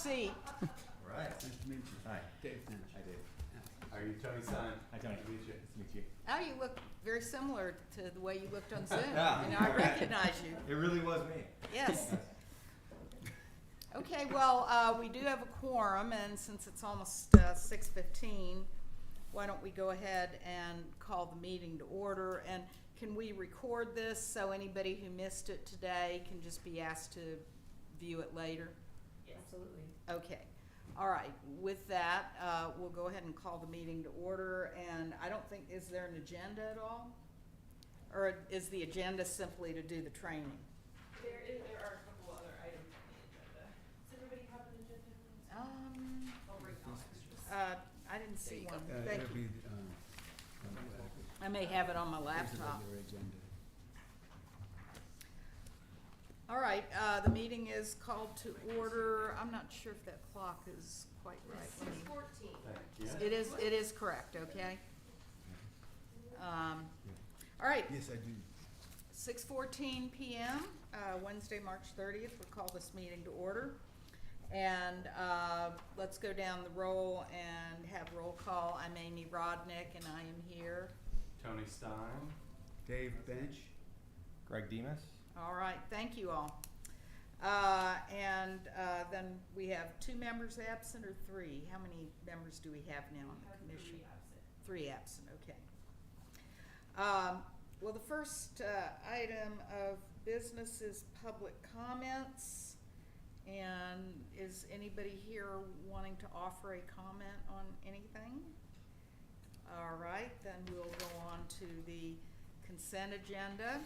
seat. All right. Nice to meet you. Hi. Dave Finch. Hi, Dave. Are you Tony Stein? Hi, Tony. Nice to meet you. Nice to meet you. Oh, you look very similar to the way you looked on Zoom. Yeah. You know, I recognize you. It really was me. Yes. Okay, well, we do have a quorum, and since it's almost 6:15, why don't we go ahead and call the meeting to order? And can we record this so anybody who missed it today can just be asked to view it later? Absolutely. Okay. All right. With that, we'll go ahead and call the meeting to order. And I don't think, is there an agenda at all? Or is the agenda simply to do the training? There are a couple other items on the agenda. Does everybody have an agenda? I'll bring out extras. I didn't see one. It'll Thank you. be, I may have it on my here's the laptop. regular agenda. All right, the meeting is called to order. I'm not sure if that clock is quite right. Let me- 6:14. Thank you. It is correct, okay? All right, Yes, I do. 6:14 PM, Wednesday, March 30th, we'll call this meeting to order. And let's go down the roll and have roll call. I'm Amy Rodnick, and I am here. Tony Stein. Dave Finch. Greg Demas. All right, thank you all. And then we have 2 members absent or 3? How many members do we have now on the commission? 3 absent, okay. Well, the first item of business is public comments. And is anybody here wanting to offer a comment on anything? All right, then we'll go on to the consent agenda.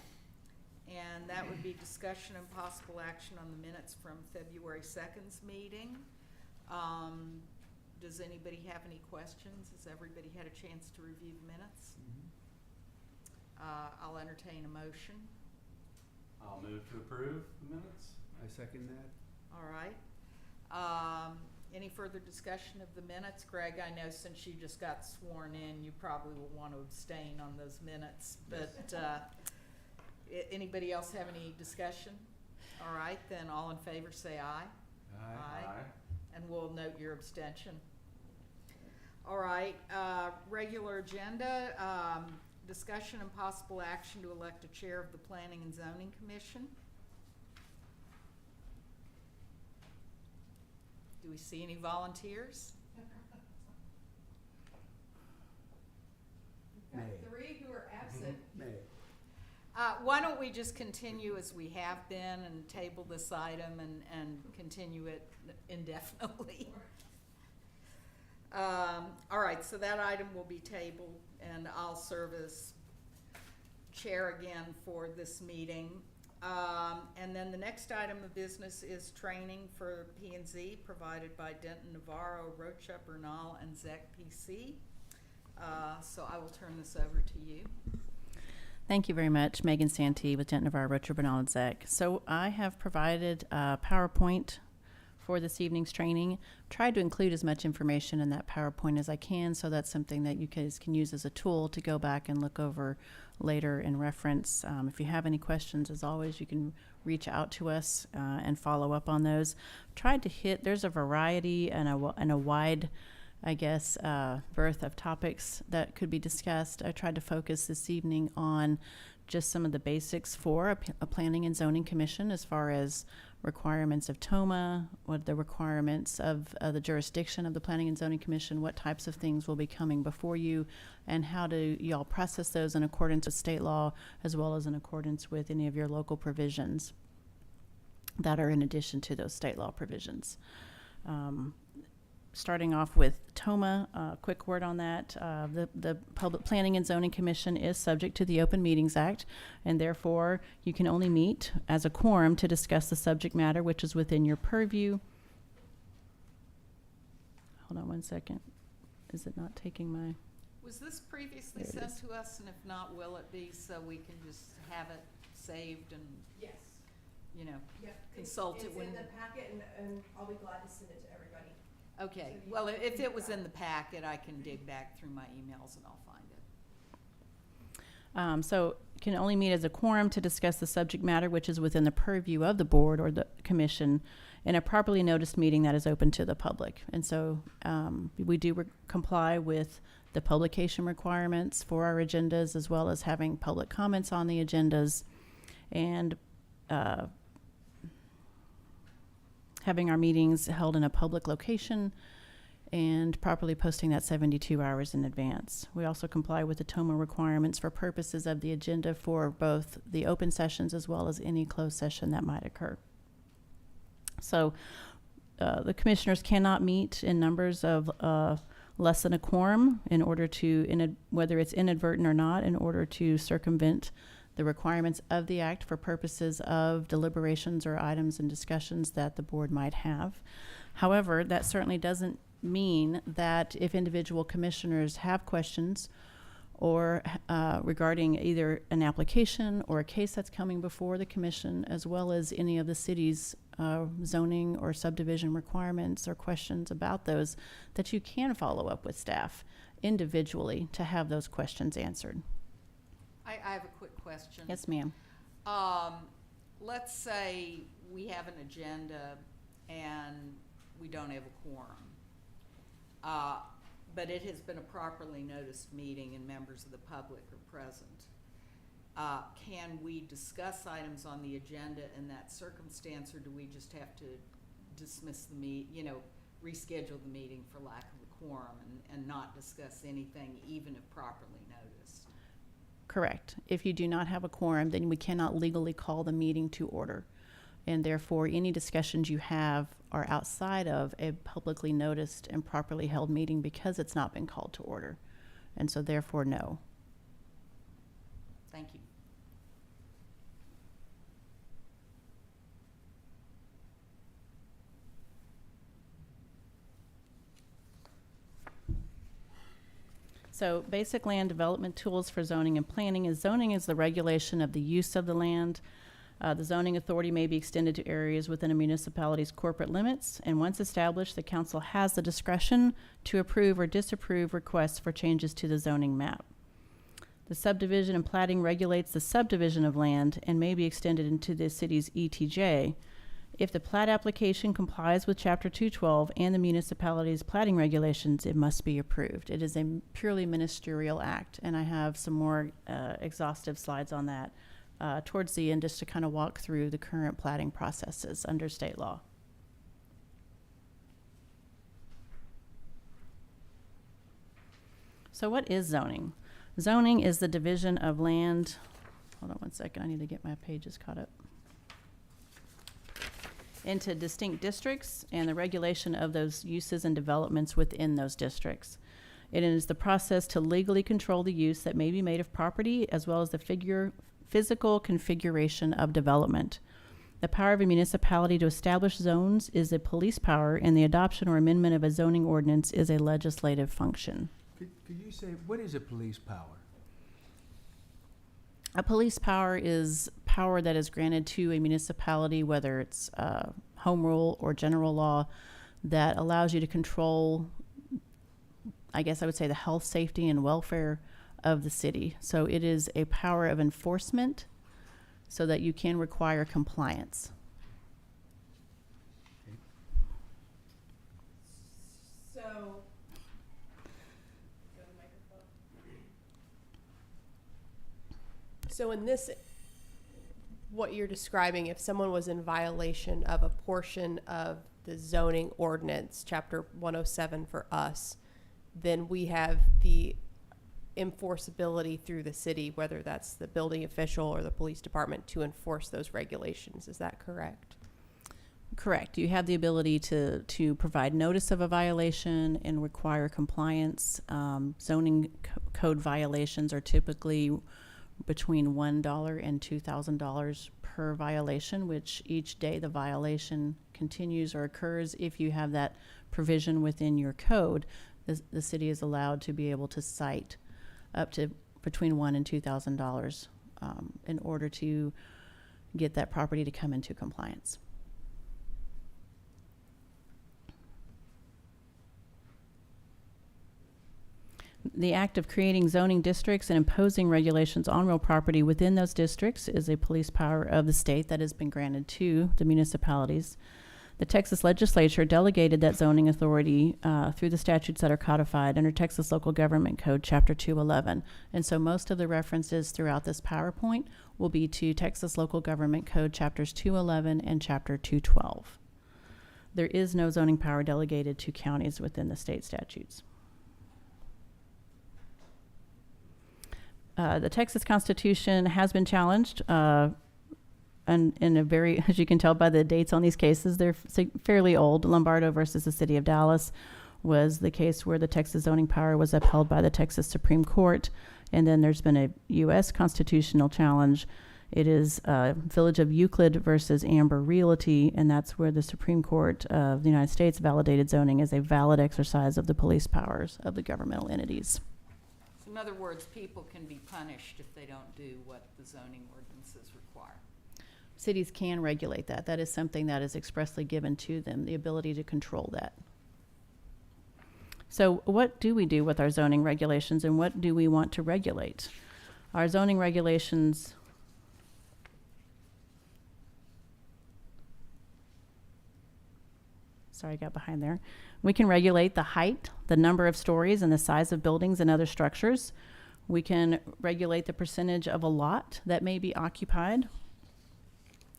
And that would be discussion and possible action on the minutes from February 2nd's meeting. Does anybody have any questions? Has everybody had a chance to review the minutes? I'll entertain a motion. I'll move to approve the minutes. I second that. All right. Any further discussion of the minutes? Greg, I know since you just got sworn in, you probably will want to abstain on those minutes, but anybody else have any discussion? All right, then all in favor say aye. Aye. And we'll note your abstention. All right, regular agenda, discussion and possible action to elect a chair of the Planning and Zoning Commission. Do we see any volunteers? We've got May. 3 who are absent. May. Why don't we just continue as we have been and table this item and continue it indefinitely? All right, so that item will be tabled, and I'll serve as chair again for this meeting. And then the next item of business is training for P&Z provided by Denton Navarro, Rocha, Bernal, and Zec PC. So I will turn this over to you. Thank you very much. Megan Santee with Denton Navarro, Rocha, Bernal, and Zec. So I have provided a PowerPoint for this evening's training. Tried to include as much information in that PowerPoint as I can, so that's something that you guys can use as a tool to go back and look over later in reference. If you have any questions, as always, you can reach out to us and follow up on those. Tried to hit, there's a variety and a wide, I guess, berth of topics that could be discussed. I tried to focus this evening on just some of the basics for a planning and zoning commission, as far as requirements of TOMA, what the requirements of the jurisdiction of the Planning and Zoning Commission, what types of things will be coming before you, and how do y'all process those in accordance with state law, as well as in accordance with any of your local provisions that are in addition to those state law provisions. Starting off with TOMA, quick word on that. The Public Planning and Zoning Commission is subject to the Open Meetings Act, and therefore you can only meet as a quorum to discuss the subject matter which is within your purview. Hold on one second. Is it not taking my... Was this previously There it sent to us, and if not, will it be, so we can just have it saved and, Yes. you know, Yep. consult it It's when... in the packet, and I'll be glad to send it to everybody. Okay, So you well, can if keep it was track. in the packet, I can dig back through my emails and I'll find it. So can only meet as a quorum to discuss the subject matter which is within the purview of the board or the commission, and a properly noticed meeting that is open to the public. And so we do comply with the publication requirements for our agendas, as well as having public comments on the agendas, and having our meetings held in a public location and properly posting that 72 hours in advance. We also comply with the TOMA requirements for purposes of the agenda for both the open sessions as well as any closed session that might occur. So the commissioners cannot meet in numbers of less than a quorum in order to, whether it's inadvertent or not, in order to circumvent the requirements of the act for purposes of deliberations or items and discussions that the board might have. However, that certainly doesn't mean that if individual commissioners have questions or regarding either an application or a case that's coming before the commission, as well as any of the city's zoning or subdivision requirements or questions about those, that you can follow up with staff individually to have those questions answered. I have a quick question. Yes, ma'am. Let's say we have an agenda and we don't have a quorum. But it has been a properly noticed meeting and members of the public are present. Can we discuss items on the agenda in that circumstance, or do we just have to dismiss the reschedule the meeting for lack of a quorum and not discuss anything even if properly noticed? Correct. If you do not have a quorum, then we cannot legally call the meeting to order. And therefore, any discussions you have are outside of a publicly noticed and properly held meeting because it's not been called to order. And so therefore, no. Thank you. So basic land development tools for zoning and planning is the regulation of the use of the land. The zoning authority may be extended to areas within a municipality's corporate limits, and once established, the council has the discretion to approve or disapprove requests for changes to the zoning map. The subdivision and platting regulates the subdivision of land and may be extended into the city's ETJ. If the plat application complies with Chapter 212 and the municipality's platting regulations, it must be approved. It is a purely ministerial act, and I have some more exhaustive slides on that towards the end, just to kind of walk through the current platting processes under state law. So what is zoning? Zoning is the division of land. Hold on one second, I need to get my pages caught up. Into distinct districts and the regulation of those uses and developments within those districts. It is the process to legally control the use that may be made of property, as well as the physical configuration of development. The power of a municipality to establish zones is a police power, and the adoption or amendment of a zoning ordinance is a legislative function. Could you say, what is a police power? A police power is power that is granted to a municipality, whether it's home rule or general law, that allows you to control, I guess I would say, the health, safety, and welfare of the city. So it is a power of enforcement so that you can require compliance. So, go to the microphone. So in this, what you're describing, if someone was in violation of a portion of the zoning ordinance, Chapter 107 for us, then we have the enforceability through the city, whether that's the building official or the police department, to enforce those regulations. Is that correct? Correct. You have the ability to provide notice of a violation and require compliance. Zoning code violations are typically between $1 and $2,000 per violation, which each day the violation continues or occurs. If you have that provision within your code, the city is allowed to be able to cite up to between $1,000 and $2,000 in order to get that property to come into compliance. The act of creating zoning districts and imposing regulations on real property within those districts is a police power of the state that has been granted to the municipalities. The Texas legislature delegated that zoning authority through the statutes that are codified under Texas Local Government Code, Chapter 211. And so most of the references throughout this PowerPoint will be to Texas Local Government Code, Chapters 211 and Chapter 212. There is no zoning power delegated to counties within the state statutes. The Texas Constitution has been challenged, and in a very, as you can tell by the dates on these cases, they're fairly old. Lombardo versus the City of Dallas was the case where the Texas zoning power was upheld by the Texas Supreme Court. And then there's been a U.S. constitutional challenge. It is Village of Euclid versus Amber Realty, and that's where the Supreme Court of the United States validated zoning as a valid exercise of the police powers of the governmental entities. So in other words, people can be punished if they don't do what the zoning ordinances require. Cities can regulate that. That is something that is expressly given to them, the ability to control that. So what do we do with our zoning regulations, and what do we want to regulate? Our zoning regulations sorry, I got behind there. We can regulate the height, the number of stories, and the size of buildings and other structures. We can regulate the percentage of a lot that may be occupied.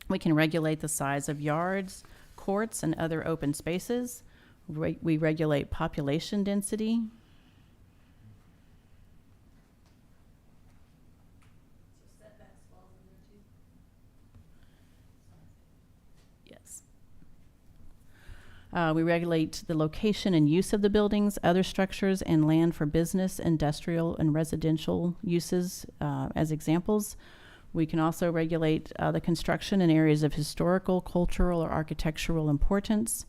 We can regulate the size of yards, courts, and other open spaces. We regulate population density. So setbacks falls in there too? Yes. We regulate the location and use of the buildings, other structures, and land for business, industrial, and residential uses as examples. We can also regulate the construction in areas of historical, cultural, or architectural importance,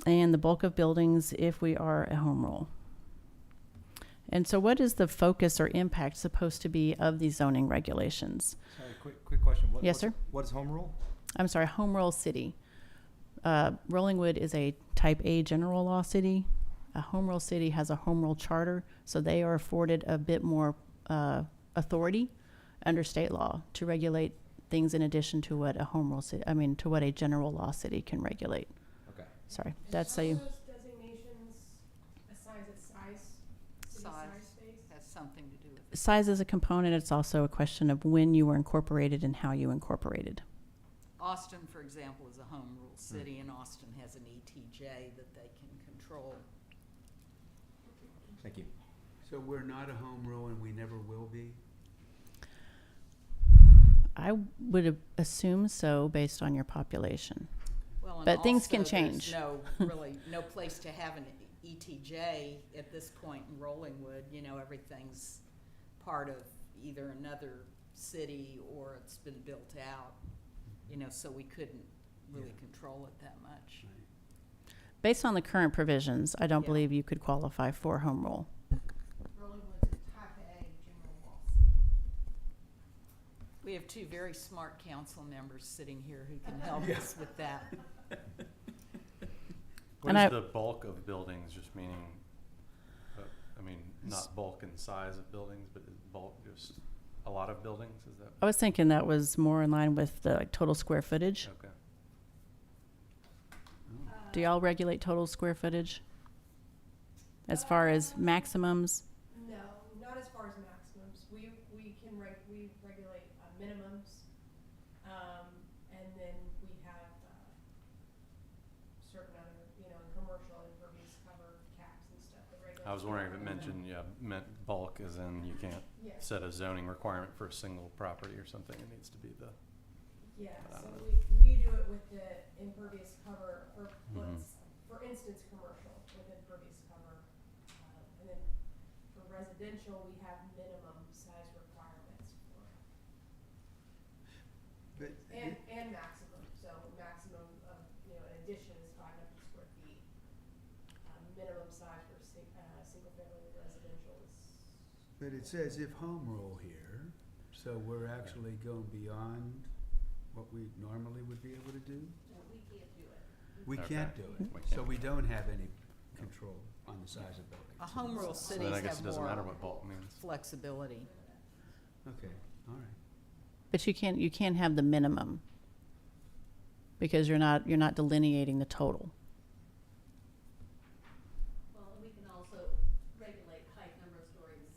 and the bulk of buildings if we are a home rule. And so what is the focus or impact supposed to be of these zoning regulations? Sorry, quick question. Yes, sir? What is home rule? I'm sorry, home rule city. Rollingwood is a type A general law city. A home rule city has a home rule charter, so they are afforded a bit more authority under state law to regulate things in addition to what a home rule city, to what a general law city can regulate. Okay. Sorry, that's a, Those designations assigns its size, city size space? Has something to do with it. size is a component. It's also a question of when you were incorporated and how you incorporated. Austin, for example, is a home rule city, and Austin has an ETJ that they can control. Thank you. So we're not a home rule and we never will be? I would assume so based on your population. Well, and But things also can change. There's no place to have an ETJ at this point in Rollingwood. Everything's part of either another city or it's been built out. So we couldn't really control it that much. Based on the current provisions, I don't Yeah. believe you could qualify for home rule. Rollingwood's a type A general law city. We have two very smart council members sitting here who can help us with that. What And is I- the bulk of buildings, just meaning, not bulk in size of buildings, but is bulk just a lot of buildings, is that? I was thinking that was more in line with the total square footage. Okay. Do y'all regulate total square footage? As far as maximums? No, not as far as maximums. We regulate minimums, and then we have certain other, commercial impervious cover caps and stuff that regulate. I was wondering if it meant bulk as in you can't Yes. set a zoning requirement for a single property or something. It needs to be the, Yeah, I so don't know. we do it with the impervious cover, or for instance, commercial with impervious cover. And then for residential, we have minimum size requirements for, and maximum. So maximum of, an addition is 500 square feet. Minimum size for single family residential is. But it says if home rule here, so we're actually going beyond what we normally would be able to do? No, we can't do it. We Okay. can't do it, We so can't. we don't have any control on the size of buildings. A home rule so cities then I guess have it doesn't matter more what bulk means. flexibility. Okay, all right. But you can't have the minimum. because you're not delineating the total. Well, and we can also regulate height, number of stories,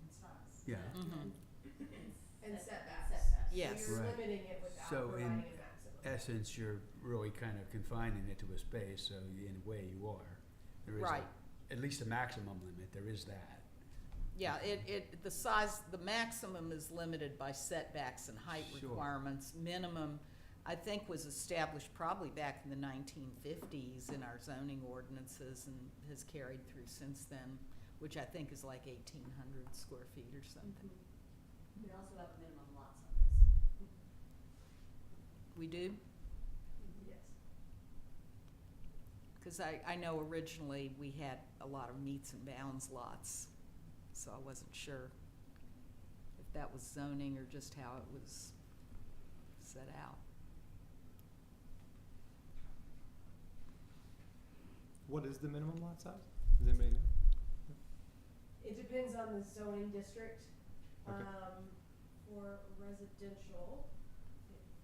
and size. Yeah. And setbacks. Setbacks. Yes. So you're Right. limiting it without So providing in a maximum. essence, you're really kind of confining it to a space, so in a way you are. There is Right. at least a maximum limit, there is that. Yeah, the size, the maximum is limited by setbacks and height Sure. requirements. Minimum, I think, was established probably back in the 1950s in our zoning ordinances and has carried through since then, which I think is like 1,800 square feet or something. We also have a minimum lot size. We do? Yes. Because I know originally we had a lot of meets and bounds lots, so I wasn't sure if that was zoning or just how it was set out. What is the minimum lot size? Does anybody know? It depends on the zoning district. Okay. For residential,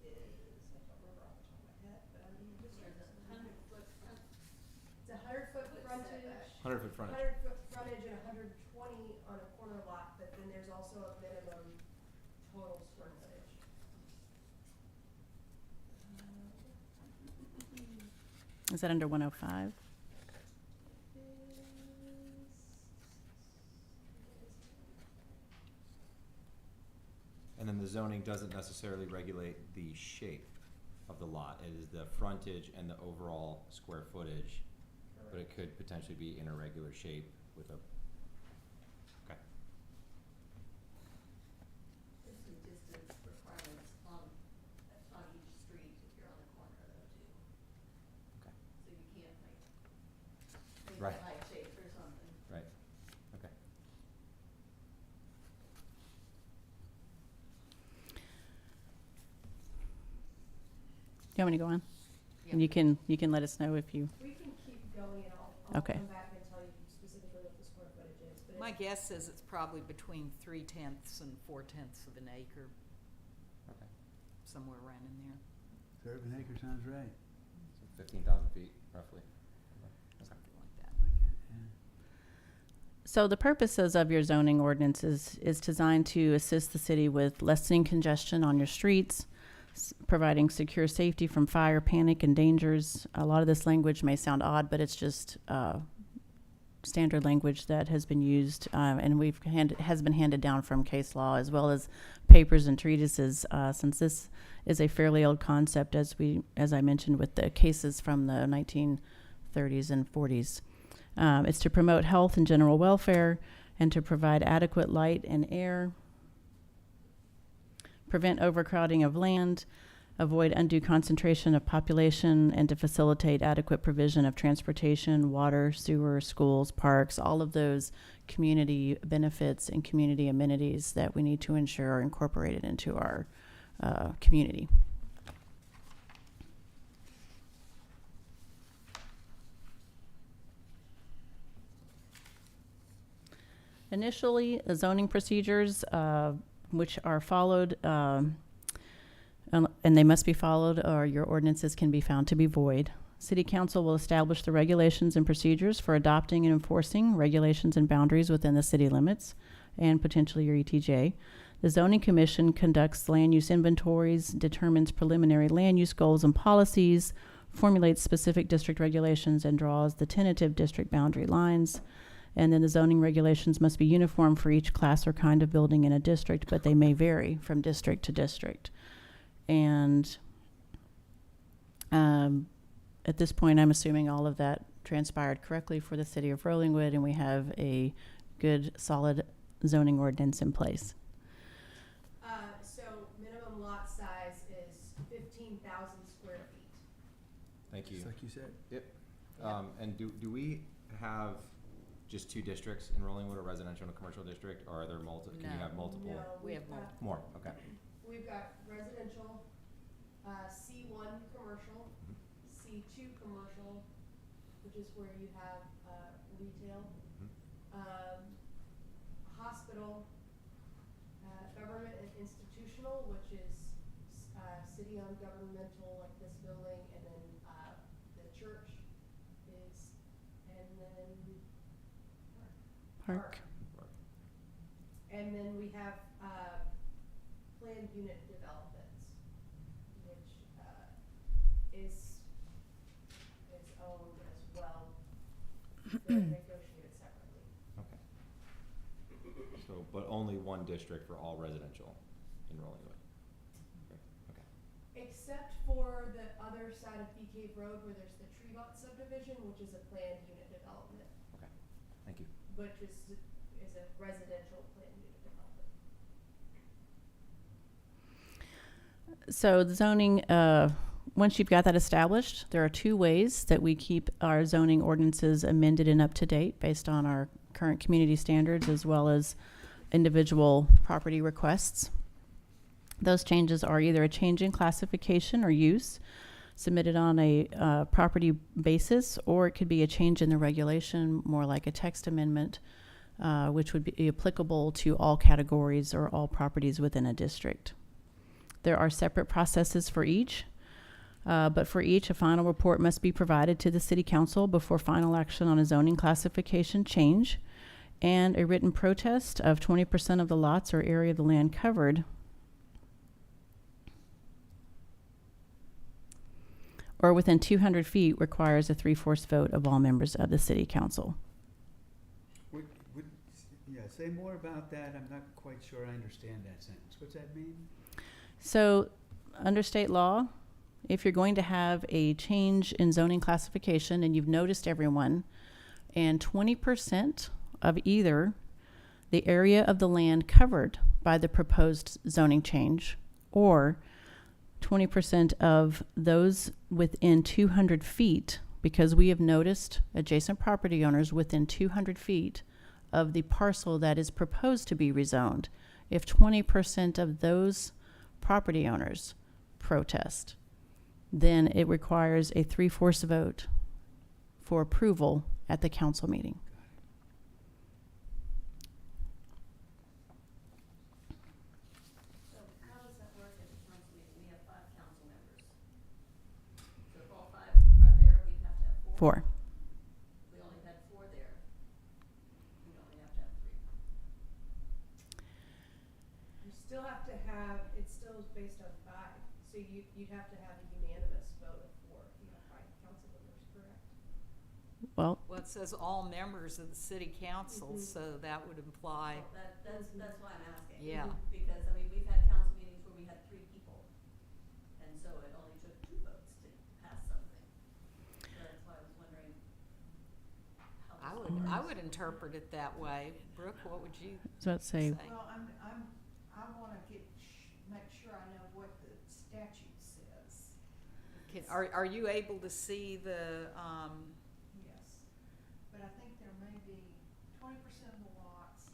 it is, I don't remember off the top of my head, but I'm in the district. There's a 100-foot front. It's 100-foot frontage. 100-foot frontage. 100-foot frontage and 120 on a corner lot, but then there's also a minimum total square footage. Is that under 105? And then the zoning doesn't necessarily regulate the shape of the lot. It is the frontage and the overall square footage, but it could potentially be in a regular shape with a, okay. There's some distance requirements on each street if you're on the corner though too. Okay. So you can't make Right. a high shape or something. Right, okay. You want me to go on? And you can let us know if you. We can keep going and I'll Okay. come back and tell you specifically what the square footage is. But My it's- guess is it's probably between 3/10 and 4/10 of an acre, Okay. somewhere around in there. Third of an acre sounds right. So 15,000 feet roughly. Okay. Something like that. Like it, yeah. So the purposes of your zoning ordinance is designed to assist the city with lessening congestion on your streets, providing secure safety from fire, panic, and dangers. A lot of this language may sound odd, but it's just standard language that has been used and has been handed down from case law as well as papers and treatises. Since this is a fairly old concept, as I mentioned with the cases from the 1930s and 40s. It's to promote health and general welfare and to provide adequate light and air, prevent overcrowding of land, avoid undue concentration of population, and to facilitate adequate provision of transportation, water, sewer, schools, parks, all of those community benefits and community amenities that we need to ensure are incorporated into our community. Initially, the zoning procedures, which are followed, and they must be followed, or your ordinances can be found to be void. City Council will establish the regulations and procedures for adopting and enforcing regulations and boundaries within the city limits, and potentially your ETJ. The Zoning Commission conducts land use inventories, determines preliminary land use goals and policies, formulates specific district regulations, and draws the tentative district boundary lines. And then the zoning regulations must be uniform for each class or kind of building in a district, but they may vary from district to district. And at this point, I'm assuming all of that transpired correctly for the city of Rollingwood, and we have a good, solid zoning ordinance in place. So minimum lot size is 15,000 square feet. Thank you. Just like you said. Yep. And do we have just two districts in Rollingwood, a residential and a commercial district, or are there can you No. have multiple? No, We have we've got- More, okay. We've got residential, C1 commercial, C2 commercial, which is where you have retail, hospital, government and institutional, which is city-owned governmental, like this building, and then, the church is, and then Park. And then we have, planned unit developments, which, is owned as well. They're negotiated separately. Okay. So, but only one district for all residential in Rollingwood? Okay. Except for the other side of Bee Cave Road where there's the Tremont subdivision, which is a planned unit development, Okay, thank you. which is a residential planned unit development. So the zoning, once you've got that established, there are two ways that we keep our zoning ordinances amended and up to date based on our current community standards as well as individual property requests. Those changes are either a change in classification or use submitted on a property basis, or it could be a change in the regulation, more like a text amendment, which would be applicable to all categories or all properties within a district. There are separate processes for each, but for each, a final report must be provided to the City Council before final action on a zoning classification change, and a written protest of 20% of the lots or area of the land covered or within 200 feet requires a 3/4 vote of all members of the City Council. Yeah, say more about that. I'm not quite sure I understand that sentence. What's that mean? So, under state law, if you're going to have a change in zoning classification and you've noticed everyone, and 20% of either the area of the land covered by the proposed zoning change or 20% of those within 200 feet, because we have noticed adjacent property owners within 200 feet of the parcel that is proposed to be rezoned. If 20% of those property owners protest, then it requires a 3/4 vote for approval at the council meeting. So how does that work at the council meeting? We have 5 council members. So if all 5 are there, we'd have to have 4? 4. If we only had 4 there, we'd only have to have 3. You still have to have, it still is based on 5, so you'd have to have a unanimous vote of 4 if you have 5 council members, correct? Well, Well, it says all members of the city council, Mhm. so that would imply, Well, that's why I'm asking. Yeah. Because, I mean, we've had council meetings where we had 3 people, and so it only took 2 votes to pass something. So that's why I was wondering how this I works. would interpret it that way. Brooke, what would you so let's say, say? Well, I wanna make sure I know what the statute says. Are you able to see the, Yes, but I think there may be 20% of the lots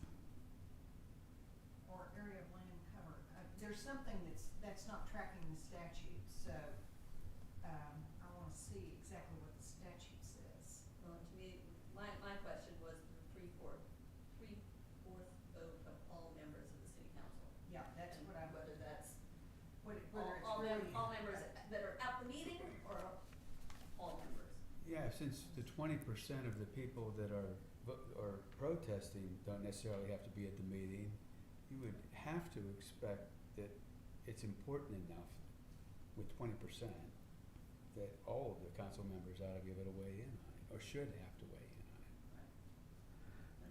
or area of land covered. There's something that's not tracking the statute, so, I wanna see exactly what the statute says. Well, to me, my question was the 3/4 vote of all members of the city council. Yeah, that's And what I, whether that's whether it's all really. all members that are at the meeting or all members. Yeah, since the 20% of the people that are protesting don't necessarily have to be at the meeting, you would have to expect that it's important enough with 20% that all of the council members ought to be able to weigh in on it, or should have to weigh in on it.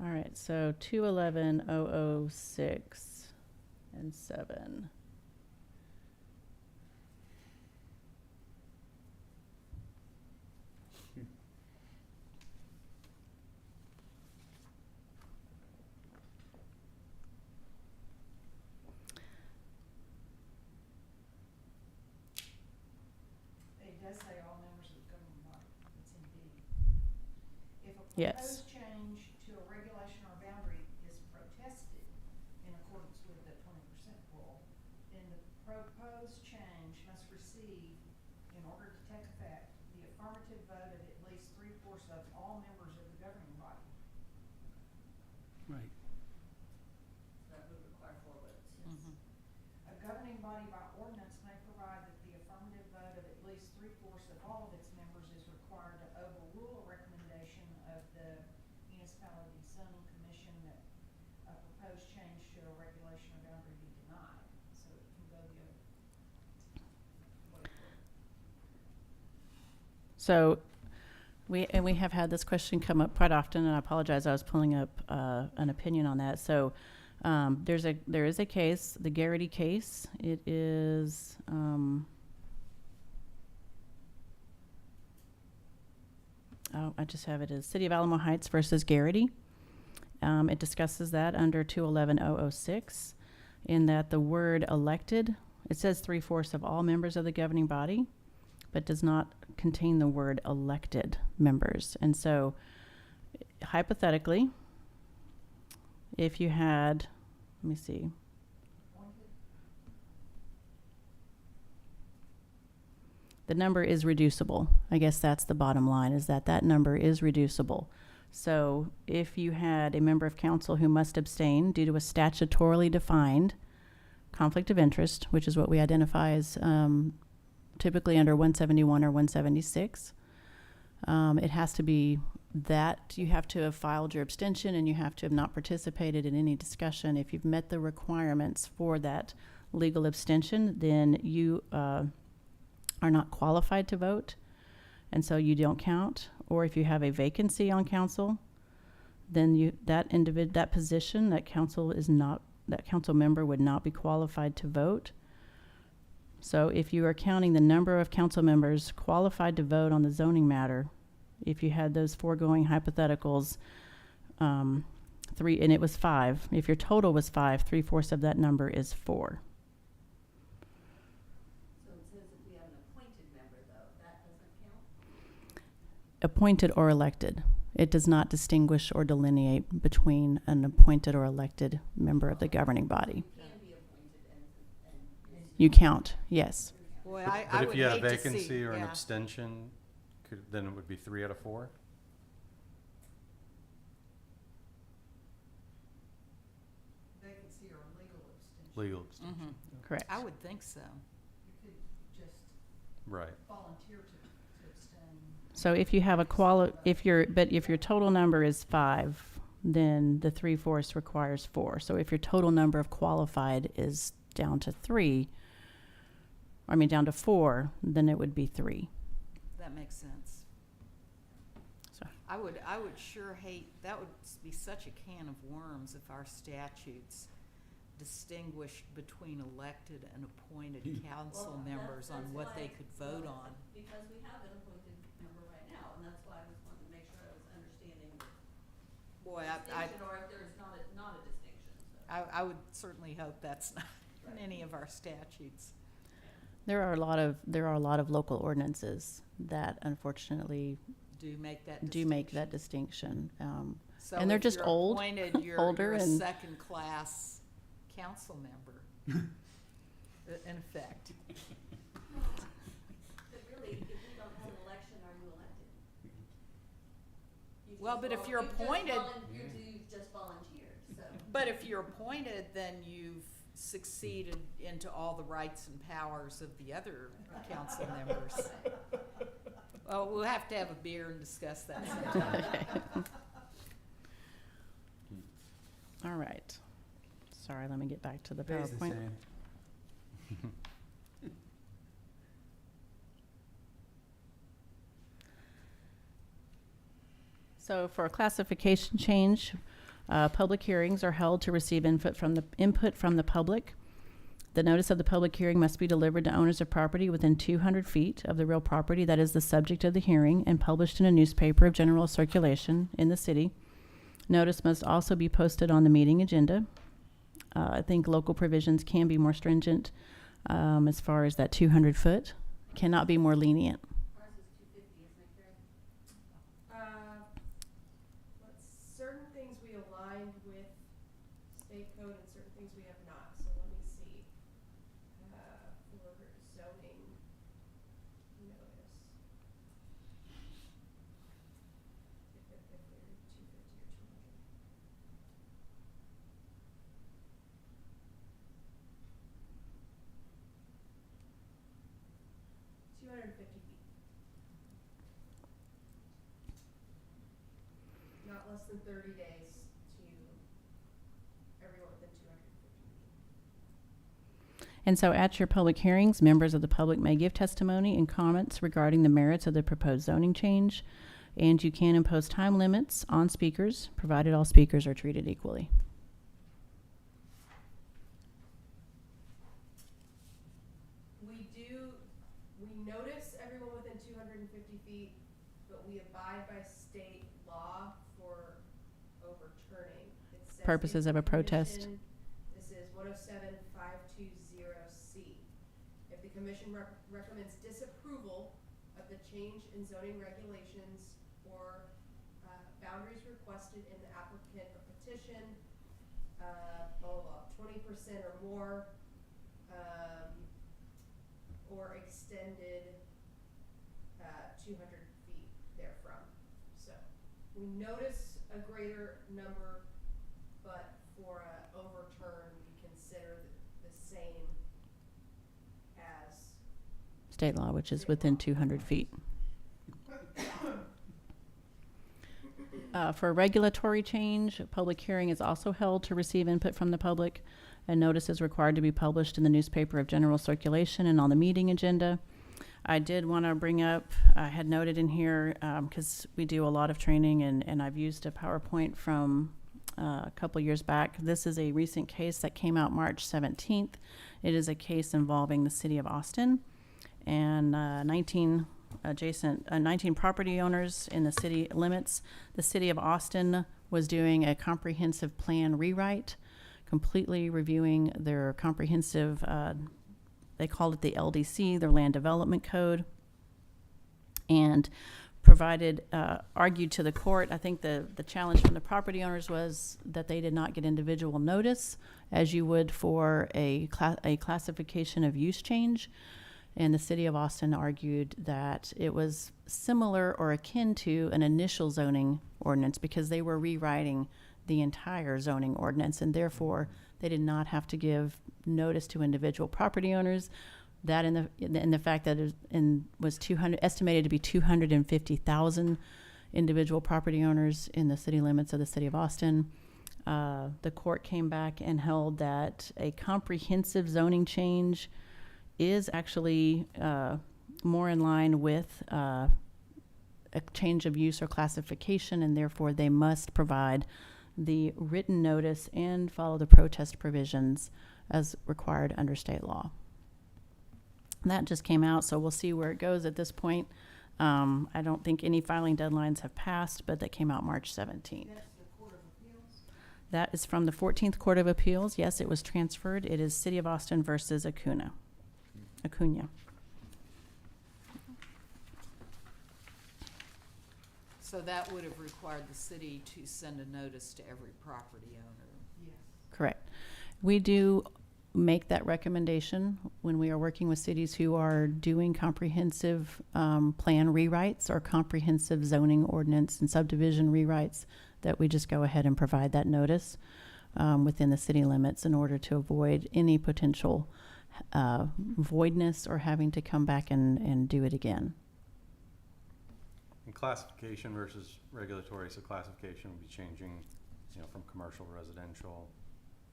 all right, so 211-006 and 7. It does say all members of the governing body, it's in B. If a Yes. proposed change to a regulation or boundary is protested in accordance with the 20% rule, then the proposed change must receive, in order to take effect, the affirmative vote of at least 3/4 of all members of the governing body. Right. So that would require 4 votes, yes. Mhm. A governing body by ordinance may provide zoning commission that a proposed change to a regulation or boundary be denied, so it can go the other way through. So we have had this question come up quite often, and I apologize, I was pulling up an opinion on that. So there is a case, the Garrity case. It is I just have it as City of Alamo Heights versus Garrity. It discusses that under 211-006, in that the word elected, it says 3/4 of all members of the governing body, but does not contain the word elected members. And so, hypothetically, if you had, let me see, the number is reducible. I guess that's the bottom line, is that that number is reducible. So if you had a member of council who must abstain due to a statutorily defined conflict of interest, which is what we identify as typically under 171 or 176, it has to be that you have to have filed your abstention and you have to have not participated in any discussion. If you've met the requirements for that legal abstention, then you are not qualified to vote, and so you don't count. Or if you have a vacancy on council, then that position, that council member would not be qualified to vote. So if you are counting the number of council members qualified to vote on the zoning matter, if you had those foregoing hypotheticals, 3, and it was 5, if your total was 5, 3/4 of that number is 4. So it says if we have an appointed member, though, that doesn't count? Appointed or elected. It does not distinguish or delineate between an appointed or elected member of the governing body. You can be appointed and You count, yes. Boy, But I if would you had a hate to vacancy see, or an yeah. abstention, then it would be 3 out of 4? Vacancy or legal abstention. Legal abstention. Mhm. Correct. I would think so. You could just Right. volunteer to abstain. So if you have if your total number is 5, then the 3/4 requires 4. So if your total number of qualified is down to 4, then it would be 3. That makes sense. So I would sure hate, that would be such a can of worms if our statutes distinguished between elected and appointed council Well, members on that's what why- they could vote well, on. Because we have an appointed member right now, and that's why I was wanting to make sure I was understanding the Boy, distinction, or if there's not a distinction, so. I would certainly hope that's not in any of our statutes. there are a lot of local ordinances that unfortunately Do make that do make that distinction. So and they're if just you're old, appointed, you're older, a and second-class council member, in effect. But really, if you don't have an election, are you elected? Well, but if you're appointed- You've just volunteered, so. But if you're appointed, then you've succeeded into all the rights and powers of the other council members. Well, we'll have to have a beer and discuss that sometime. All right. Sorry, let me get back to the Pays the PowerPoint. same. So for a classification change, public hearings are held to receive input from the public. The notice of the public hearing must be delivered to owners of property within 200 feet of the real property that is the subject of the hearing and published in a newspaper of general circulation in the city. Notice must also be posted on the meeting agenda. I think local provisions can be more stringent as far as that 200 foot. Cannot be more lenient. Ours is 250, isn't it, Carrie? Certain things we aligned with state code and certain things we have not, so let me see. For zoning notice. If we're 250 or 200. 250 feet. Not less than 30 days to everyone within 250 feet. And so at your public hearings, members of the public may give testimony and comments regarding the merits of the proposed zoning change, and you can impose time limits on speakers, provided all speakers are treated equally. We notice everyone within 250 feet, but we abide by state law for overturning. It says Purposes if of a the protest. commission- This is 107-520C. If the commission recommends disapproval of the change in zoning regulations or boundaries requested in the applicant or petition, blah, blah, blah, 20% or more, or extended 200 feet therefrom. So we notice a greater number, but for a overturn, we consider the same as State law, which is within 200 feet. For a regulatory change, a public hearing is also held to receive input from the public. A notice is required to be published in the newspaper of general circulation and on the meeting agenda. I did want to bring up, I had noted in here, because we do a lot of training, and I've used a PowerPoint from a couple years back. This is a recent case that came out March 17th. It is a case involving the city of Austin and 19 property owners in the city limits. The city of Austin was doing a comprehensive plan rewrite, completely reviewing their comprehensive, they called it the LDC, their Land Development Code, and argued to the court. I think the challenge from the property owners was that they did not get individual notice, as you would for a classification of use change. And the city of Austin argued that it was similar or akin to an initial zoning ordinance because they were rewriting the entire zoning ordinance, and therefore they did not have to give notice to individual property owners. That in the fact that it was estimated to be 250,000 individual property owners in the city limits of the city of Austin. The court came back and held that a comprehensive zoning change is actually more in line with a change of use or classification, and therefore they must provide the written notice and follow the protest provisions as required under state law. That just came out, so we'll see where it goes at this point. I don't think any filing deadlines have passed, but that came out March 17th. That's the Court of Appeals. That is from the 14th Court of Appeals. Yes, it was transferred. It is City of Austin versus Acuna. So that would have required the city to send a notice to every property owner. Yes. Correct. We do make that recommendation when we are working with cities who are doing comprehensive plan rewrites or comprehensive zoning ordinance and subdivision rewrites, that we just go ahead and provide that notice within the city limits in order to avoid any potential voidness or having to come back and do it again. And classification versus regulatory, so classification would be changing, from commercial to residential.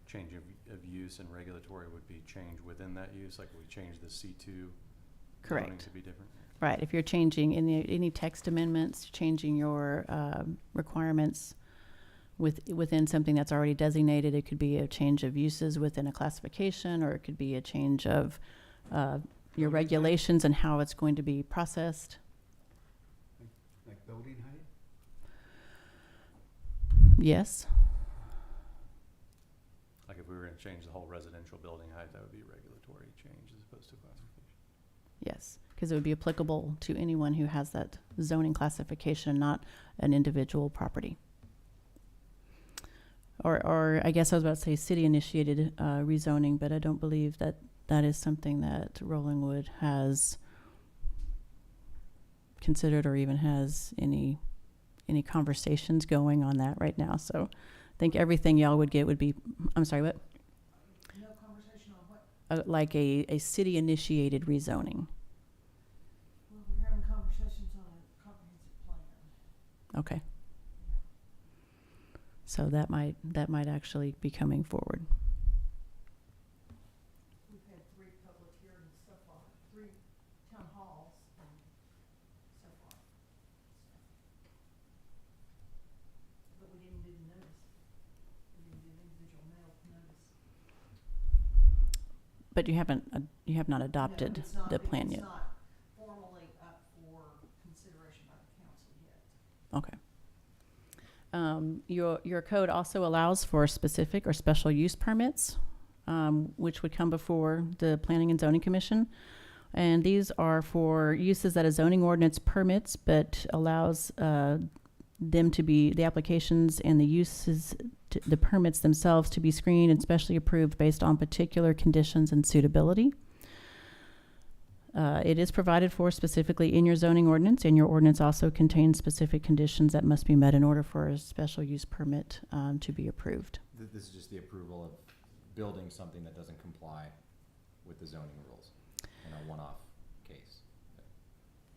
Change of use, and regulatory would be change within that use, like we change the C2 Correct. zoning to be different. Right. If you're changing any text amendments, changing your requirements within something that's already designated, it could be a change of uses within a classification, or it could be a change of your regulations and how it's going to be processed. Like building height? Yes. Like if we were going to change the whole residential building height, that would be a regulatory change as opposed to classification. Yes, because it would be applicable to anyone who has that zoning classification, not an individual property. Or I guess I was about to say city-initiated rezoning, but I don't believe that that is something that Rollingwood has considered or even has any conversations going on that right now. So I think everything y'all would get would be, I'm sorry, what? No conversation on what? Like a city-initiated rezoning. Well, we're having conversations on a comprehensive plan. Okay. So that might actually be coming forward. We've had 3 public hearings so far, 3 town halls, and so far. But we didn't do the notice. We didn't do individual mail notice. But you have not adopted No, it's not- the plan yet. It's not formally up for consideration by the council yet. Okay. Your code also allows for specific or special use permits, which would come before the Planning and Zoning Commission. And these are for uses that a zoning ordinance permits, but allows them to be, the applications and the uses, the permits themselves to be screened and specially approved based on particular conditions and suitability. It is provided for specifically in your zoning ordinance, and your ordinance also contains specific conditions that must be met in order for a special use permit to be approved. This is just the approval of building something that doesn't comply with the zoning rules in a one-off case.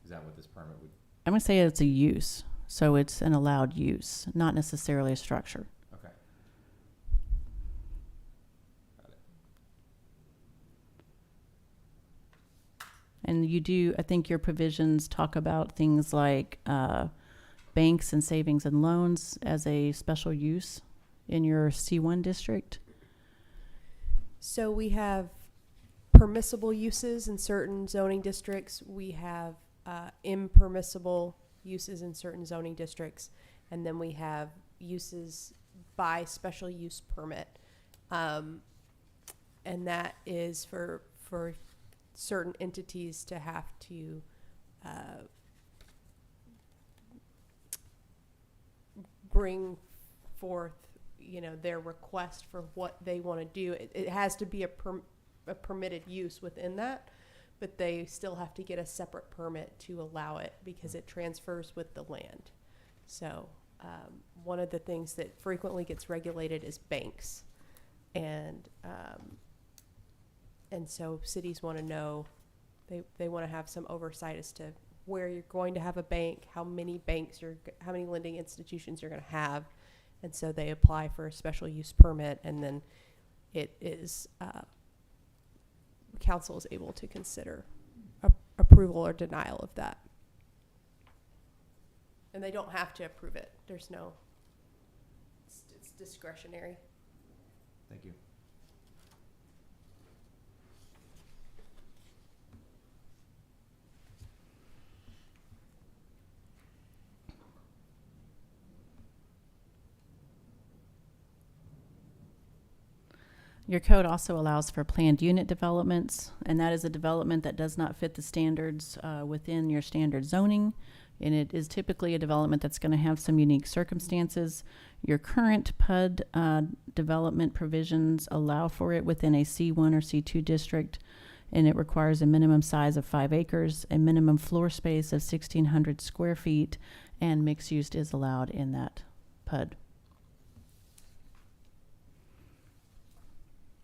Is that what this permit would? I'm going to say it's a use, so it's an allowed use, not necessarily a structure. Okay. Got it. And you do, I think your provisions talk about things like banks and savings and loans as a special use in your C1 district. So we have permissible uses in certain zoning districts. We have impermissible uses in certain zoning districts. And then we have uses by special use permit. And that is for certain entities to have to bring forth, their request for what they want to do. It has to be a permitted use within that, but they still have to get a separate permit to allow it because it transfers with the land. So one of the things that frequently gets regulated is banks, and so cities want to know, they want to have some oversight as to where you're going to have a bank, how many lending institutions you're going to have. And so they apply for a special use permit, and then it is, council is able to consider approval or denial of that. And they don't have to approve it. There's no, it's discretionary. Thank you. Your code also allows for planned unit developments, and that is a development that does not fit the standards within your standard zoning, and it is typically a development that's going to have some unique circumstances. Your current PUD development provisions allow for it within a C1 or C2 district, and it requires a minimum size of 5 acres, a minimum floor space of 1,600 square feet, and mixed use is allowed in that PUD.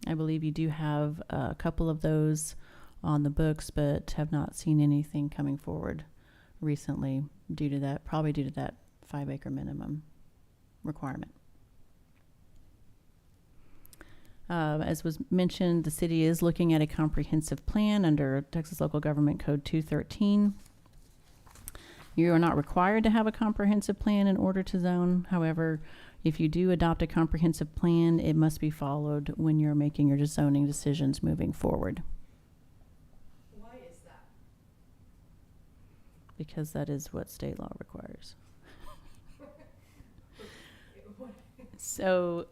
I believe you do have a couple of those on the books, but have not seen anything coming forward recently probably due to that 5 acre minimum requirement. As was mentioned, the city is looking at a comprehensive plan under Texas Local Government Code 213. You are not required to have a comprehensive plan in order to zone. However, if you do adopt a comprehensive plan, it must be followed when you're making your zoning decisions moving forward. Why is that? Because that is what state law requires. So,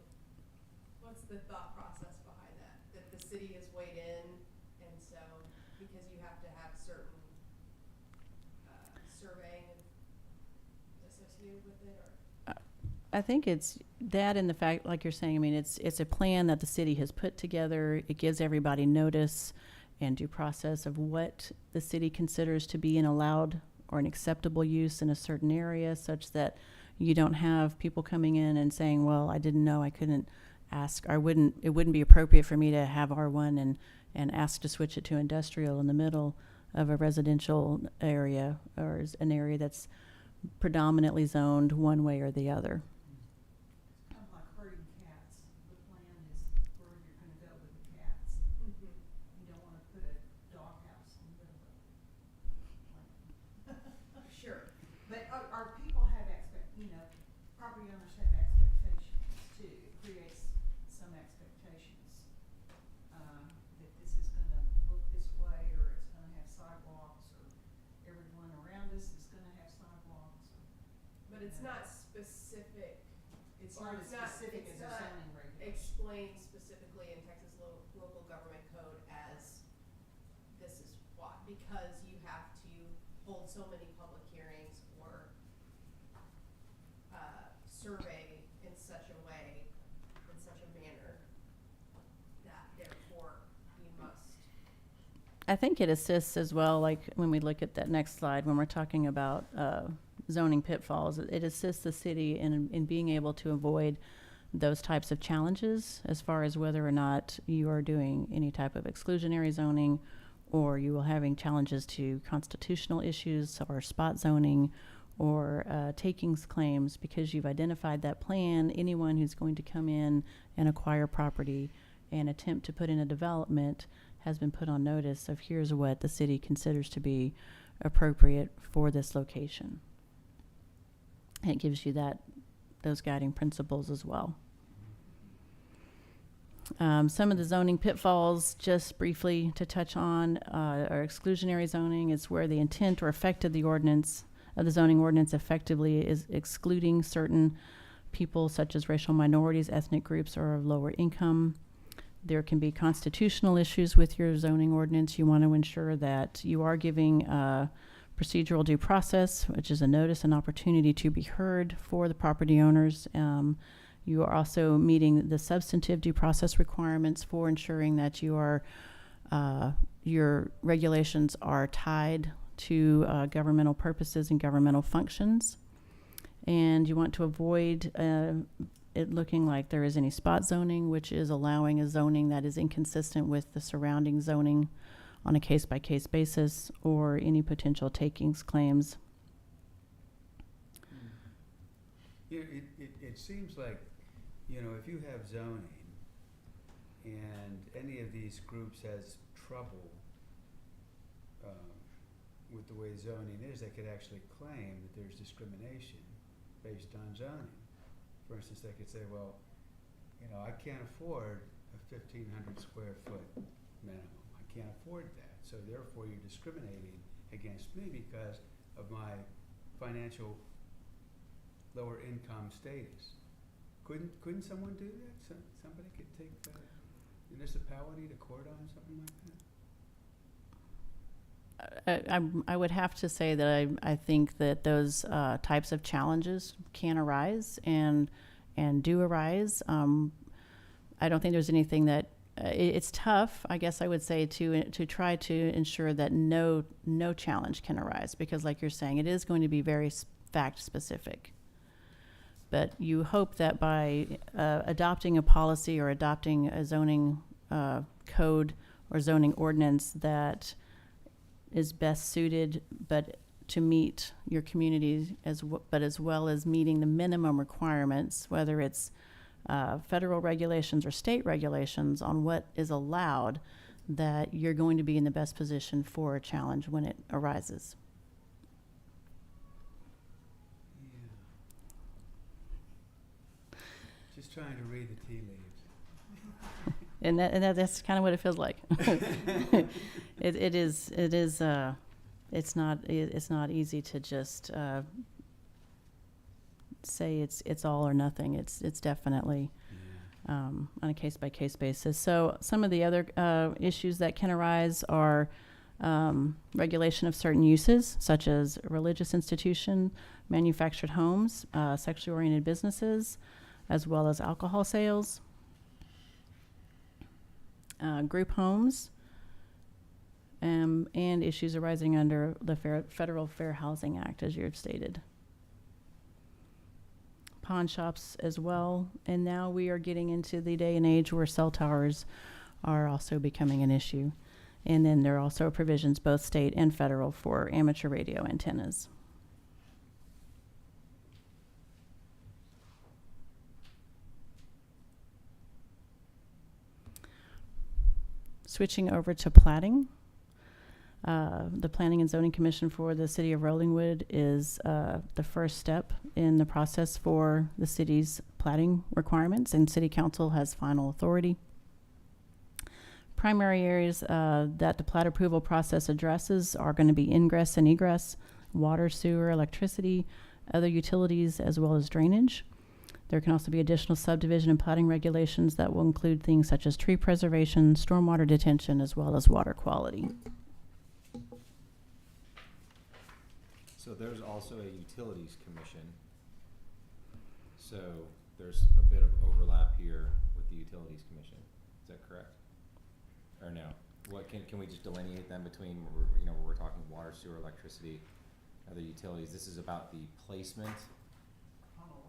What's the thought process behind that? That the city has weighed in, and so because you have to have certain surveying associated with it, or? I think it's that, and the fact, like you're saying, I mean, it's a plan that the city has put together. It gives everybody notice and due process of what the city considers to be an allowed or an acceptable use in a certain area, such that you don't have people coming in and saying, well, I didn't know, I couldn't ask, it wouldn't be appropriate for me to have R1 and ask to switch it to industrial in the middle of a residential area, or an area that's predominantly zoned one way or the other. Kind of it's not specific. It's or not as specific it's as a not zoning regulation. explained specifically in Texas local government code as this is why, because you have to hold so many public hearings or survey in such a way, in such a manner, that therefore you must. I think it assists as well, like when we look at that next slide, when we're talking about zoning pitfalls, it assists the city in being able to avoid those types of challenges as far as whether or not you are doing any type of exclusionary zoning, or you are having challenges to constitutional issues or spot zoning or takings claims, because you've identified that plan. Anyone who's going to come in and acquire property and attempt to put in a development has been put on notice of here's what the city considers to be appropriate for this location. And it gives you those guiding principles as well. Some of the zoning pitfalls, just briefly to touch on, are exclusionary zoning. It's where the intent or effect of the ordinance, of the zoning ordinance, effectively is excluding certain people such as racial minorities, ethnic groups, or of lower income. There can be constitutional issues with your zoning ordinance. You want to ensure that you are giving procedural due process, which is a notice and opportunity to be heard for the property owners. You are also meeting the substantive due process requirements for ensuring that you are your regulations are tied to governmental purposes and governmental functions. And you want to avoid it looking like there is any spot zoning, which is allowing a zoning that is inconsistent with the surrounding zoning on a case-by-case basis, or any potential takings claims. You know, it seems like, you know, if you have zoning and any of these groups has trouble with the way zoning is, they could actually claim that there's discrimination based on zoning. For instance, they could say, well, you know, I can't afford a 1,500 square foot minimum. I can't afford that. So therefore you're discriminating against me because of my financial lower income status. Couldn't someone do that? Somebody could take the municipality to court on something like that? I would have to say that I think that those types of challenges can arise and do arise. I don't think there's anything that it's tough, I guess I would say, to try to ensure that no challenge can arise, because like you're saying, it is going to be very fact specific. But you hope that by adopting a policy or adopting a zoning code or zoning ordinance that is best suited, but to meet your community but as well as meeting the minimum requirements, whether it's federal regulations or state regulations on what is allowed, that you're going to be in the best position for a challenge when it arises. Yeah. Just trying to read the tea leaves. And that's kind of what it feels like. It's not easy to just say it's all or nothing. It's definitely on a case-by-case basis. So some of the other issues that can arise are regulation of certain uses, such as a religious institution, manufactured homes, sexually oriented businesses, as well as alcohol sales, group homes, and issues arising under the Federal Fair Housing Act, as you've stated. Pawn shops as well, and now we are getting into the day and age where cell towers are also becoming an issue. And then there are also provisions, both state and federal, for amateur radio antennas. Switching over to platting. The Planning and Zoning Commission for the City of Rollingwood is the first step in the process for the city's platting requirements, and City Council has final authority. Primary areas that the plat approval process addresses are going to be ingress and egress, water, sewer, electricity, other utilities, as well as drainage. There can also be additional subdivision and plating regulations that will include things such as tree preservation, stormwater detention, as well as water quality. So there's also a utilities commission. So there's a bit of overlap here with the utilities commission. Is that correct? Or no? What can we just delineate them between, where we're talking water, sewer, electricity, other utilities? This is about the placement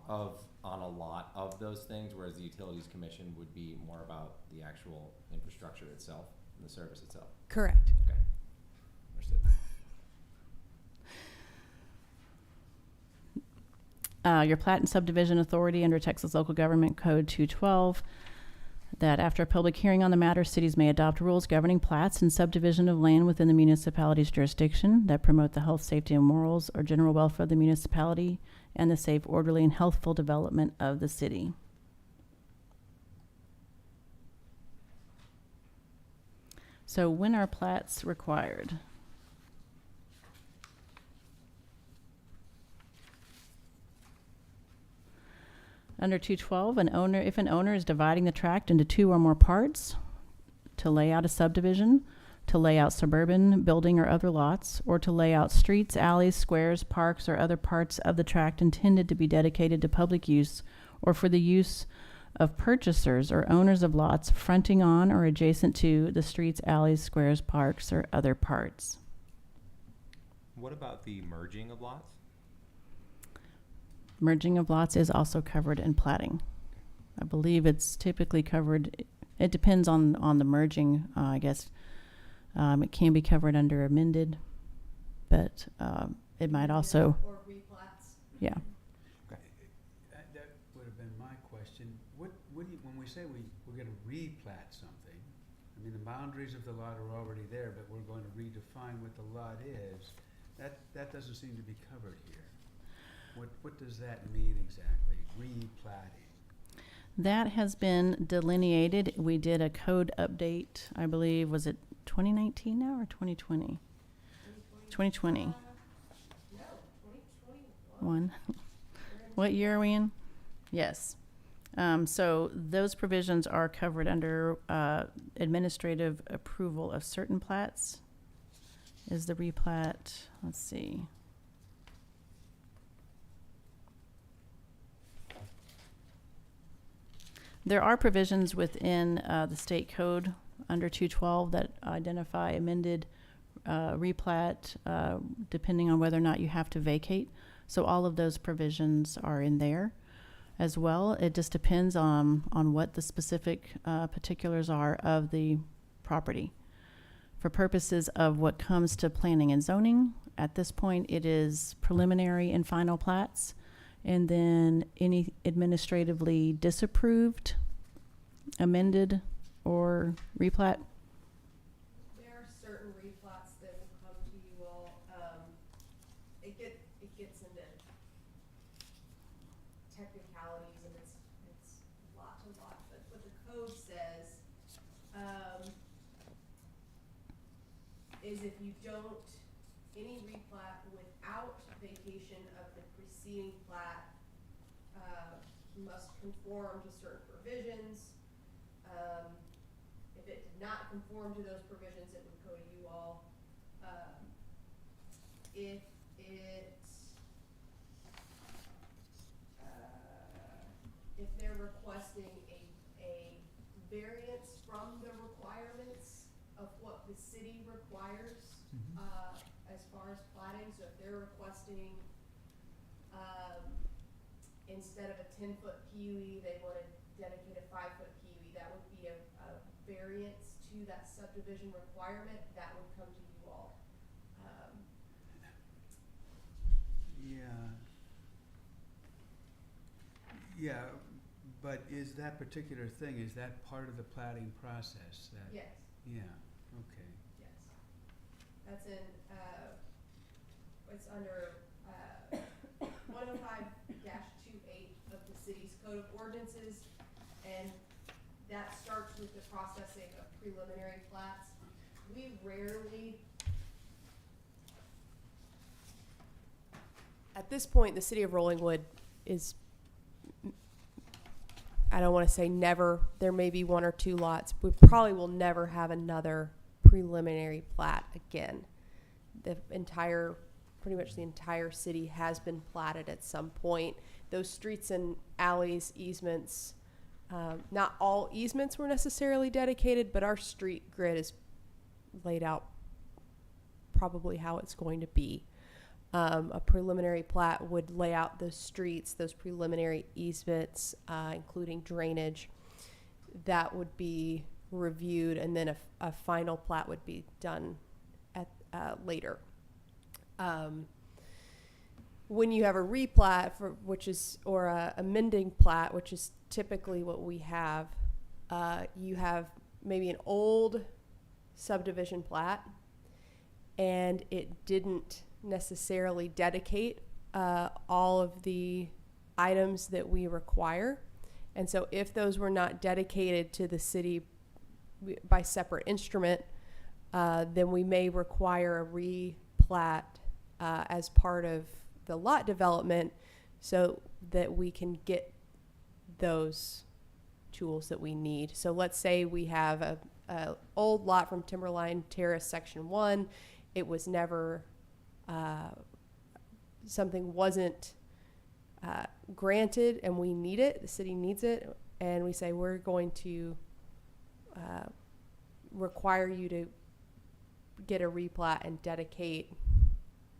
on a lot of those things, whereas the utilities commission would be more about the actual infrastructure itself and the service itself. Correct. Okay. Understood. Your plat and subdivision authority under Texas Local Government Code 212, that after a public hearing on the matter, cities may adopt rules governing plats and subdivision of land within the municipality's jurisdiction that promote the health, safety, and morals or general welfare of the municipality and the safe, orderly, and healthful development of the city. So when are plats required? Under 212, if an owner is dividing the tract into 2 or more parts to lay out a subdivision, to lay out suburban building or other lots, or to lay out streets, alleys, squares, parks, or other parts of the tract intended to be dedicated to public use or for the use of purchasers or owners of lots fronting on or adjacent to the streets, alleys, squares, parks, or other parts. What about the merging of lots? Merging of lots is also covered in platting. I believe it's typically covered, it depends on the merging, I guess. It can be covered under amended, but it might also, Or replats. yeah. That would have been my question. What do you, when we say we're gonna replat something, I mean, the boundaries of the lot are already there, but we're going to redefine what the lot is. That doesn't seem to be covered here. What does that mean exactly, replatting? That has been delineated. We did a code update, I believe, was it 2019 now or 2020? 2020. No, 2021. What year are we in? Yes. So those provisions are covered under administrative approval of certain plats. Is the replat, let's see. There are provisions within the state code under 212 that identify amended replat depending on whether or not you have to vacate. So all of those provisions are in there as well. It just depends on what the specific particulars are of the property. For purposes of what comes to planning and zoning, at this point it is preliminary and final plats. And then any administratively disapproved, amended, or replat. There are certain replats that will come to you all. It gets into technicalities and it's lot to lot, but what the code says is if you don't, any replat without vacation of the preceding plat must conform to certain provisions. If it did not conform to those provisions, it would go to you all. If they're requesting a variance from the requirements of what the city requires, as far as platting, so if they're requesting, instead of a 10-foot PUE, they want to dedicate a 5-foot PUE, that would be a variance to that subdivision requirement, that would come to you all. Yeah, but is that particular thing, is that part of the platting process? Yes, Yeah, okay. yes. That's in, it's under 105-28 of the city's code of ordinances, and that starts with the processing of preliminary plats. We rarely, at at this point, the city of Rollingwood is, I don't want to say never, there may be 1 or 2 lots. We probably will never have another preliminary plat again. Pretty much the entire city has been platted at some point. Those streets and alleys, easements, not all easements were necessarily dedicated, but our street grid is laid out probably how it's going to be. A preliminary plat would lay out those streets, those preliminary easements, including drainage. That would be reviewed, and then a final plat would be done at later. When you have a replat, or a amending plat, which is typically what we have, you have maybe an old subdivision plat, and it didn't necessarily dedicate all of the items that we require. And so if those were not dedicated to the city by separate instrument, then we may require a replat as part of the lot development so that we can get those tools that we need. So let's say we have a old lot from Timberline Terrace Section 1. It was never, something wasn't granted and we need it, the city needs it, and we say we're going to require you to get a replat and dedicate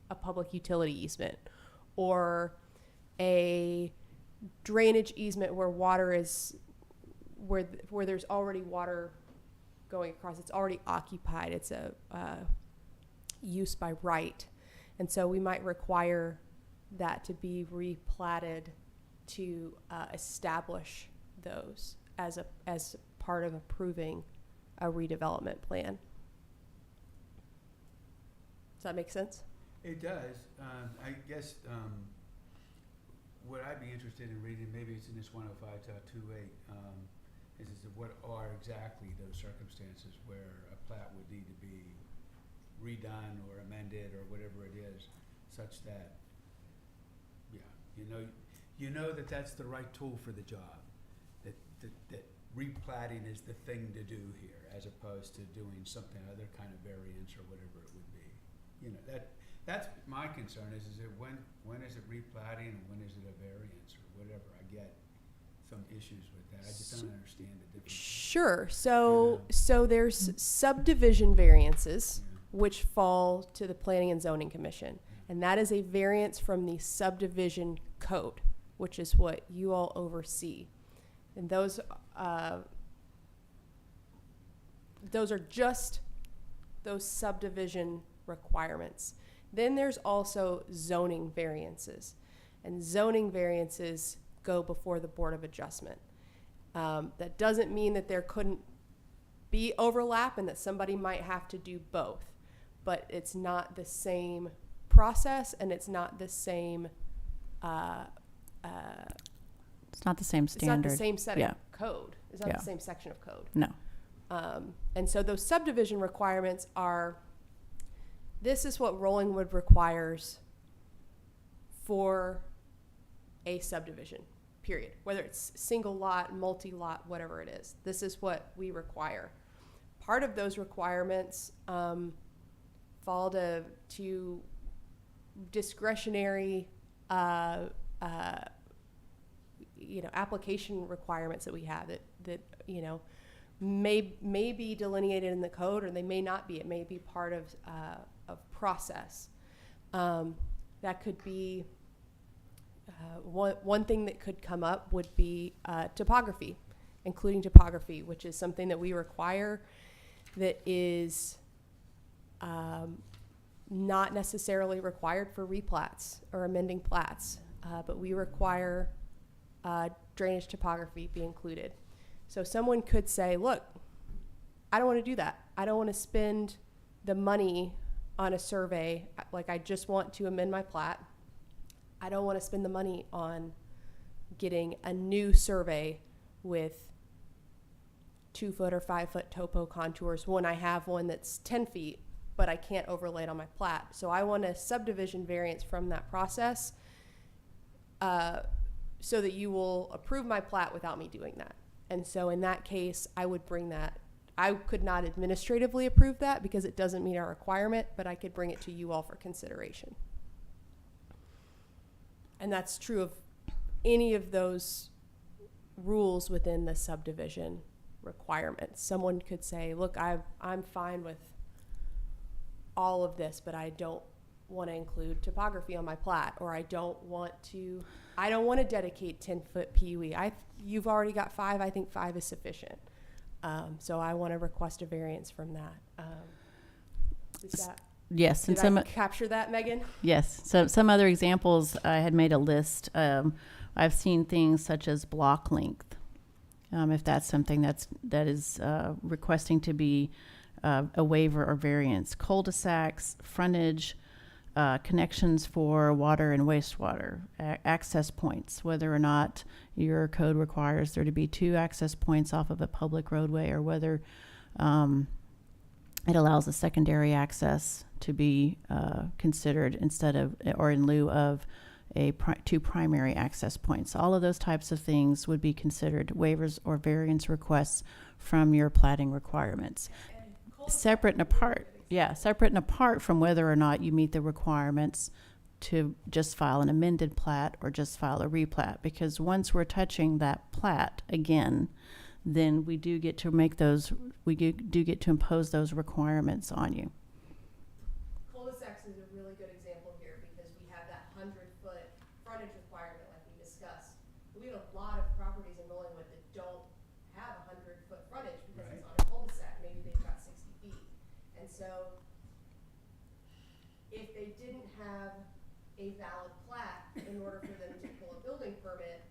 a public utility easement, or a drainage easement where water is, where there's already water going across, it's already occupied, it's a use by right. And so we might require that to be replatted to establish those as part of approving a redevelopment plan. Does that make sense? It does. I guess what I'd be interested in reading, maybe it's in this 105.28, is what are exactly those circumstances where a plat would need to be redone or amended or whatever it is, such that, you know that that's the right tool for the job, that replatting is the thing to do here, as opposed to doing something other kind of variance or whatever it would be. That's my concern is that when is it replatting and when is it a variance or whatever? I get some issues with that. I just don't understand the difference. Sure. So there's subdivision variances, which fall to the Planning and Zoning Commission. And that is a variance from the subdivision code, which is what you all oversee. And those are just those subdivision requirements. Then there's also zoning variances. And zoning variances go before the Board of Adjustment. That doesn't mean that there couldn't be overlap and that somebody might have to do both. But it's not the same process, and it's not the same It's not the same standard. It's not the same set of code. It's not the same section of code. No. And so those subdivision requirements are, this is what Rollingwood requires for a subdivision, period. Whether it's single lot, multi-lot, whatever it is. This is what we require. Part of those requirements fall to discretionary application requirements that we have that may be delineated in the code, or they may not be. It may be part of process. That could be one thing that could come up would be topography, including topography, which is something that we require that is not necessarily required for replats or amending plats, but we require drainage topography be included. So someone could say, look, I don't want to do that. I don't want to spend the money on a survey. Like, I just want to amend my plat. I don't want to spend the money on getting a new survey with 2-foot or 5-foot topo contours when I have one that's 10 feet, but I can't overlay it on my plat. So I want a subdivision variance from that process so that you will approve my plat without me doing that. And so in that case, I would bring that. I could not administratively approve that because it doesn't meet our requirement, but I could bring it to you all for consideration. And that's true of any of those rules within the subdivision requirements. Someone could say, look, I'm fine with all of this, but I don't want to include topography on my plat, or I don't want to dedicate 10-foot PUE. You've already got 5. I think 5 is sufficient. So I want to request a variance from that. Is that Yes, and did some I capture that, Megan? yes. So some other examples, I had made a list. I've seen things such as block length, if that's something that is requesting to be a waiver or variance. Cul-de-sacs, frontage, connections for water and wastewater, access points, whether or not your code requires there to be 2 access points off of a public roadway, or whether it allows a secondary access to be considered instead of, or in lieu of, 2 primary access points. All of those types of things would be considered waivers or variance requests from your platting requirements. Separate and apart from whether or not you meet the requirements to just file an amended plat or just file a replat. Because once we're touching that plat again, then we do get to impose those requirements on you. Cul-de-sacs is a really good example here because we have that 100-foot frontage requirement like we discussed. We have a lot of properties in Rollingwood that don't have 100-foot frontage because it's on a cul-de-sac. Maybe they've got 60 feet. And so if they didn't have a valid plat in order for them to pull a building permit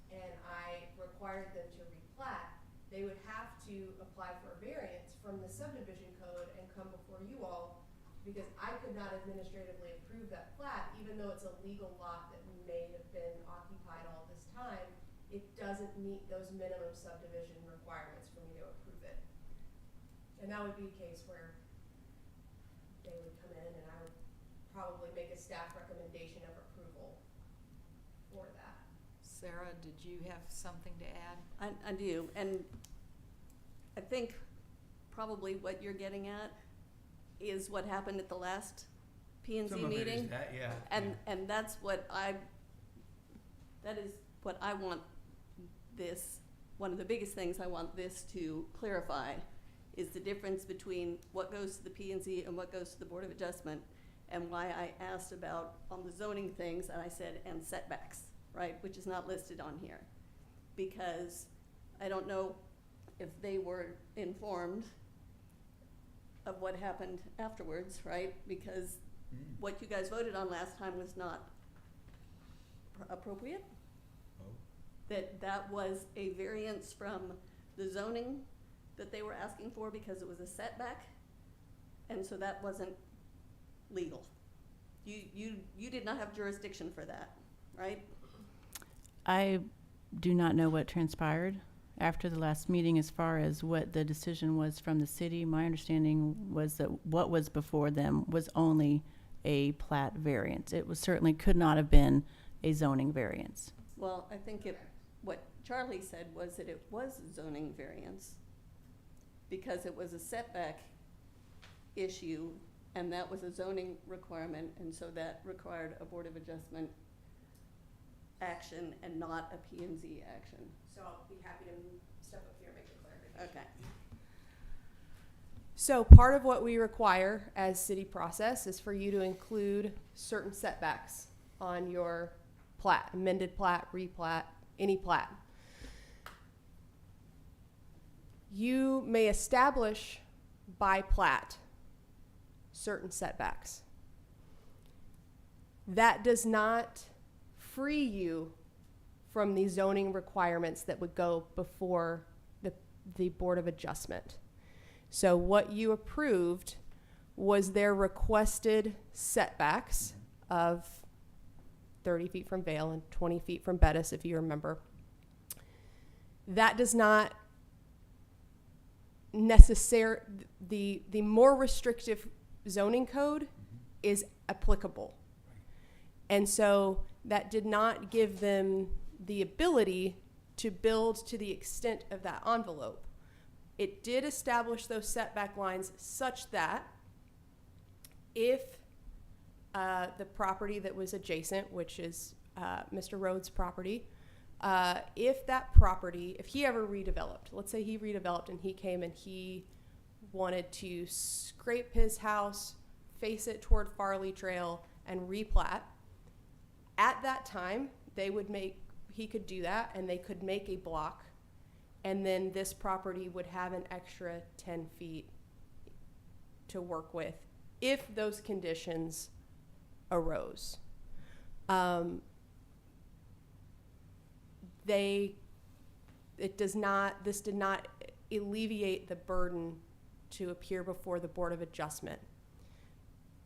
and I required them to replat, they would have to apply for a variance from the subdivision code and come before you all, because I could not administratively approve that plat, even though it's a legal lot that may have been occupied all this time. It doesn't meet those minimum subdivision requirements for me to approve it. And that would be a case where they would come in and I would probably make a staff recommendation of approval for that. Sarah, did you have something to add? I do, and I think probably what you're getting at is what happened at the last P and Z Some of it is meeting. that, yeah. And that's what that is what I want one of the biggest things I want this to clarify is the difference between what goes to the P and Z and what goes to the Board of Adjustment, and why I asked about on the zoning things, and I said, and setbacks, right, which is not listed on here. Because I don't know if they were informed of what happened afterwards, right? Because what you guys voted on last time was not appropriate. Oh. That was a variance from the zoning that they were asking for because it was a setback, and so that wasn't legal. You did not have jurisdiction for that, right? I do not know what transpired after the last meeting as far as what the decision was from the city. My understanding was that what was before them was only a plat variance. It was certainly could not have been a zoning variance. Well, I think what Charlie said was that it was a zoning variance because it was a setback issue, and that was a zoning requirement, and so that required a Board of Adjustment action and not a P&Z action. So I'll be happy to step up here and make the clarification. Okay. So part of what we require as city process is for you to include certain setbacks on your plat, amended plat, replat, any plat. You may establish by plat certain setbacks. That does not free you from the zoning requirements that would go before the Board of Adjustment. So what you approved was their requested setbacks of 30 feet from Vale and 20 feet from Bettis, if you remember. That does not the more restrictive zoning code is applicable. And so that did not give them the ability to build to the extent of that envelope. It did establish those setback lines such that if the property that was adjacent, which is Mr. Rhodes' property, if he ever redeveloped, let's say he redeveloped and he came and he wanted to scrape his house, face it toward Farley Trail, and replat, at that time, he could do that, and they could make a block, and then this property would have an extra 10 feet to work with if those conditions arose. This did not alleviate the burden to appear before the Board of Adjustment.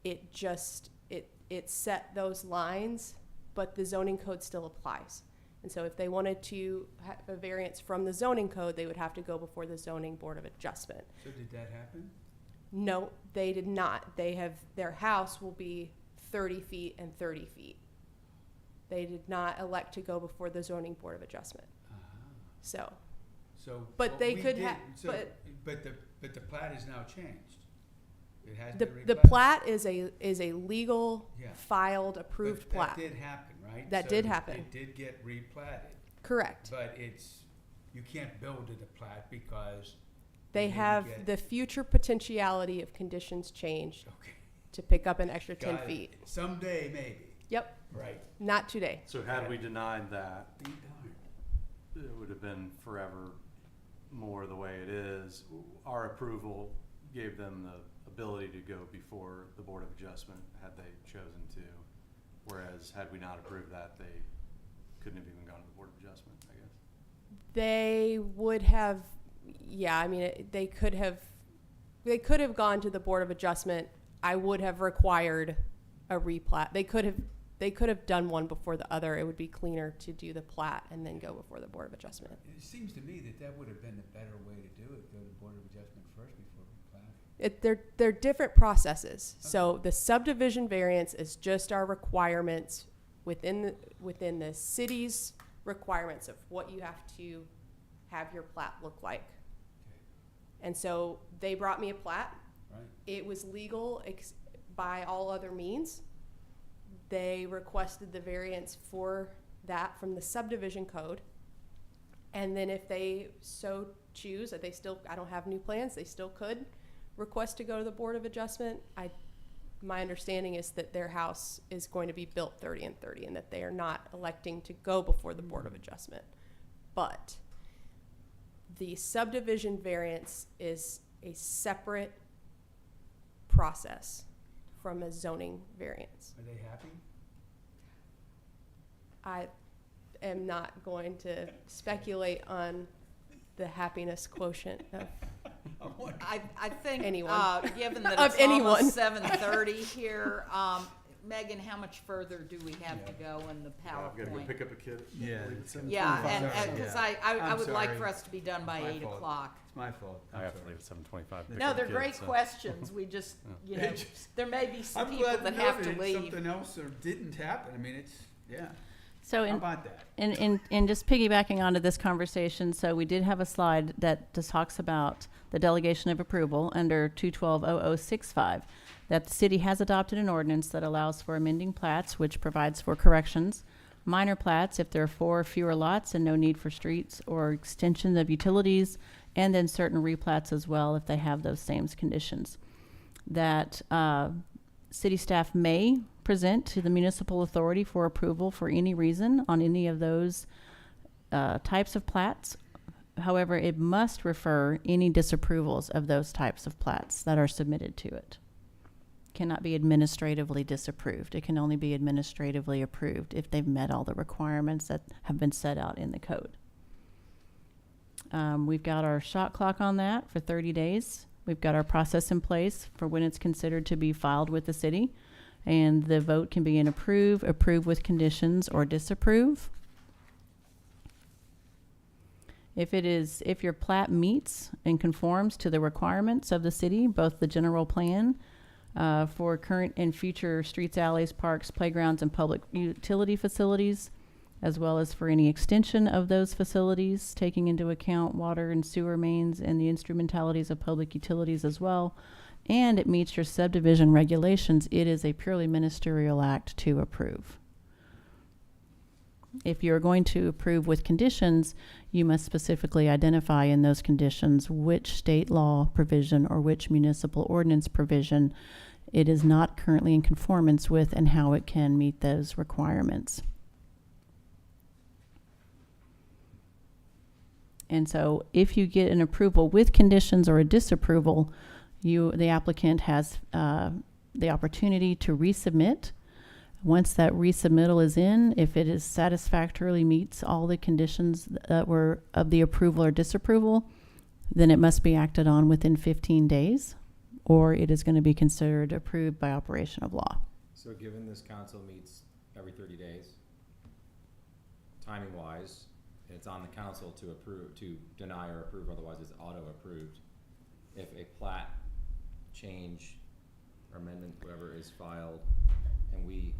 It just, it set those lines, but the zoning code still applies. And so if they wanted to have a variance from the zoning code, they would have to go before the Zoning Board of Adjustment. So did that happen? No, they did not. Their house will be 30 feet and 30 feet. They did not elect to go before the Zoning Board of Adjustment. So, but what they we could did- have, so- but But the plat is now changed. It has the been the replatted. plat is a legal, Yeah. filed, approved But plat. that did happen, right? That So did happen. It did get replatted, Correct. but you can't build to the plat because. They you didn't have get- the future potentiality of conditions changed Okay. to pick up an extra 10 Got it. feet. Someday, maybe, Yep, right. not today. So had we denied that, Be darned. it would have been forever more the way it is. Our approval gave them the ability to go before the Board of Adjustment had they chosen to. Whereas had we not approved that, they couldn't have even gone to the Board of Adjustment, I guess. They would have, yeah, I mean, they could have gone to the Board of Adjustment. I would have required a replat. They could have done one before the other. It would be cleaner to do the plat and then go before the Board of Adjustment. It seems to me that would have been the better way to do it, go to the Board of Adjustment first before replatting. They're different processes. So the subdivision variance is just our requirements within the city's requirements of what you have to have your plat look like. And so they brought me a plat. Right. It was legal by all other means. They requested the variance for that from the subdivision code. And then if they so choose, that I don't have new plans, they still could request to go to the Board of Adjustment. My understanding is that their house is going to be built 30 and 30 and that they are not electing to go before the Board of Adjustment. But the subdivision variance is a separate process from a zoning variance. Are they happy? I am not going to speculate on the happiness quotient of I think, Anyone. Given that Of it's anyone. almost 7:30 here, Megan, how much further do we have to go in the I've got to go PowerPoint? pick up a kid. Yeah, Yeah, and, Sorry. because Yeah. I I'm would like sorry. for us to be done by My 8 fault. o'clock. It's my fault. I have to leave at 7:25. No, they're great questions. We just, you know, there may be some people that have to leave. Something else or didn't happen. I mean, yeah. So How in, about that? in just piggybacking onto this conversation, so we did have a slide that just talks about the delegation of approval under 212-0065, that the city has adopted an ordinance that allows for amending plats, which provides for corrections, minor plats if there are 4 or fewer lots and no need for streets or extension of utilities, and then certain replats as well if they have those same conditions. That city staff may present to the municipal authority for approval for any reason on any of those types of plats. However, it must refer any disapprovals of those types of plats that are submitted to it. Cannot be administratively disapproved. It can only be administratively approved if they've met all the requirements that have been set out in the code. We've got our shot clock on that for 30 days. We've got our process in place for when it's considered to be filed with the city. And the vote can be an approve, approve with conditions, or disapprove. If your plat meets and conforms to the requirements of the city, both the general plan, for current and future streets, alleys, parks, playgrounds, and public utility facilities, as well as for any extension of those facilities, taking into account water and sewer mains and the instrumentalities of public utilities as well. And it meets your subdivision regulations. It is a purely ministerial act to approve. If you're going to approve with conditions, you must specifically identify in those conditions which state law provision or which municipal ordinance provision it is not currently in conformance with and how it can meet those requirements. And so if you get an approval with conditions or a disapproval, the applicant has the opportunity to resubmit. Once that resubmittal is in, if it is satisfactorily meets all the conditions that were of the approval or disapproval, then it must be acted on within 15 days, or it is going to be considered approved by operation of law. So given this council meets every 30 days, timing-wise, it's on the council to approve, to deny or approve, otherwise it's auto-approved. If a plat change or amendment, whatever, is filed, and we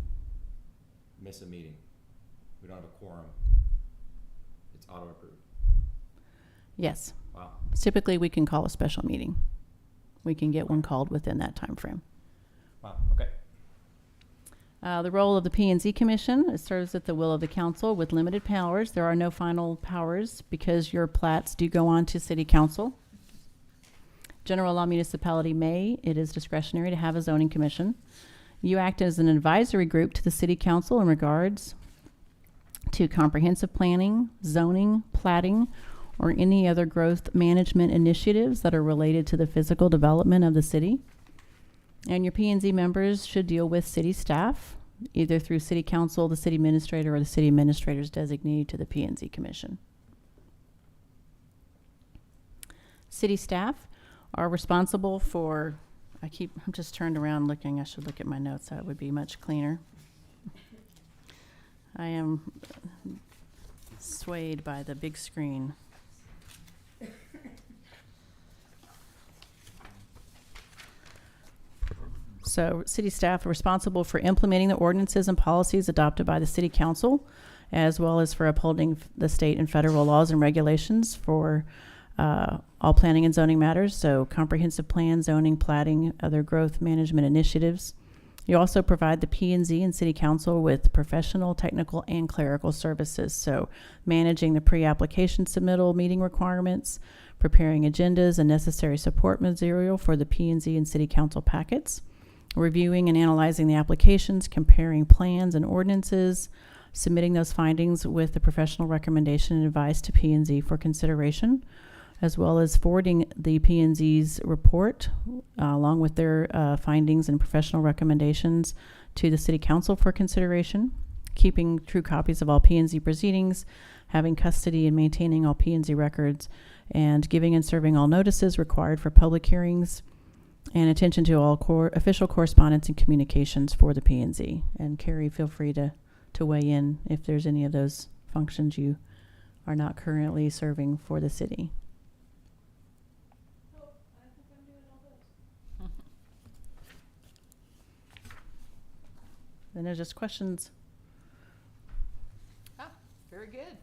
miss a meeting, we don't have a quorum, it's auto-approved. Yes. Wow. Typically, we can call a special meeting. We can get one called within that time frame. Wow, okay. The role of the P&Z Commission, it serves at the will of the council with limited powers. There are no final powers because your plats do go on to city council. General law municipality may, it is discretionary to have a zoning commission. You act as an advisory group to the city council in regards to comprehensive planning, zoning, platting, or any other growth management initiatives that are related to the physical development of the city. And your P&Z members should deal with city staff, either through city council, the city administrator, or the city administrator's designee to the P&Z commission. City staff are responsible for, I'm just turned around looking, I should look at my notes, that would be much cleaner. I am swayed by the big screen. So city staff are responsible for implementing the ordinances and policies adopted by the city council, as well as for upholding the state and federal laws and regulations for all planning and zoning matters, so comprehensive plan, zoning, platting, other growth management initiatives. You also provide the P&Z and city council with professional, technical, and clerical services, so managing the pre-application submittal meeting requirements, preparing agendas and necessary support material for the P&Z and city council packets, reviewing and analyzing the applications, comparing plans and ordinances, submitting those findings with the professional recommendation and advice to P&Z for consideration, as well as forwarding the P&Z's report along with their findings and professional recommendations to the city council for consideration, keeping true copies of all P&Z proceedings, having custody and maintaining all P&Z records, and giving and serving all notices required for public hearings, and attention to all official correspondence and communications for the P&Z. And Carrie, feel free to weigh in if there's any of those functions you are not currently serving for the city. Oh, I think I'm doing all those. Then there's just questions. Ah, very good.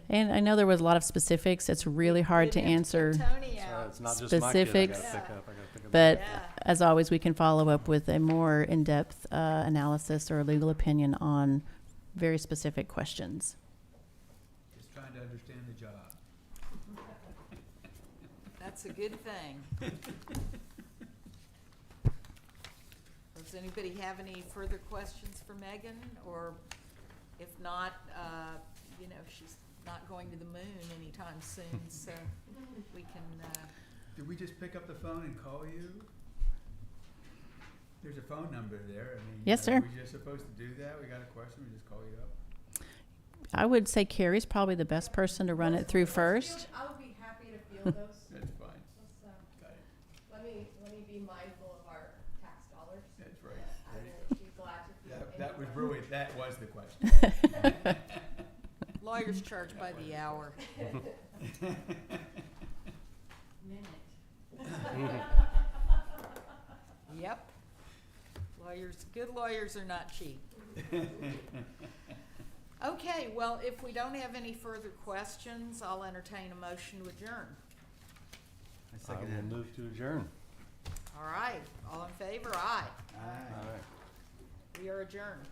And I know there was a lot of specifics. It's really hard to answer. Tony out. It's not just my kid I Specifics. gotta pick up, I gotta pick up. But Yeah. as always, we can follow up with a more in-depth analysis or legal opinion on very specific questions. Just trying to understand the job. That's a good thing. Does anybody have any further questions for Megan? Or if not, she's not going to the moon anytime soon, so we can, Did we just pick up the phone and call you? There's a phone number there. I mean, Yes, sir. Are we just supposed to do that? We got a question, we just call you up? I would say Carrie's probably the best person to run it through first. I would be happy to field those. That's fine. Got it. Let me be mindful of our tax dollars. That's right. I will be glad to field any That was questions. really, that was the question. lawyers charge by the hour. Minute. Yep. Lawyers, good lawyers are not cheap. Okay, well, if we don't have any further questions, I'll entertain a motion to adjourn. I will move to adjourn. All right, all in favor? Aye. Aye. All right. We are adjourned.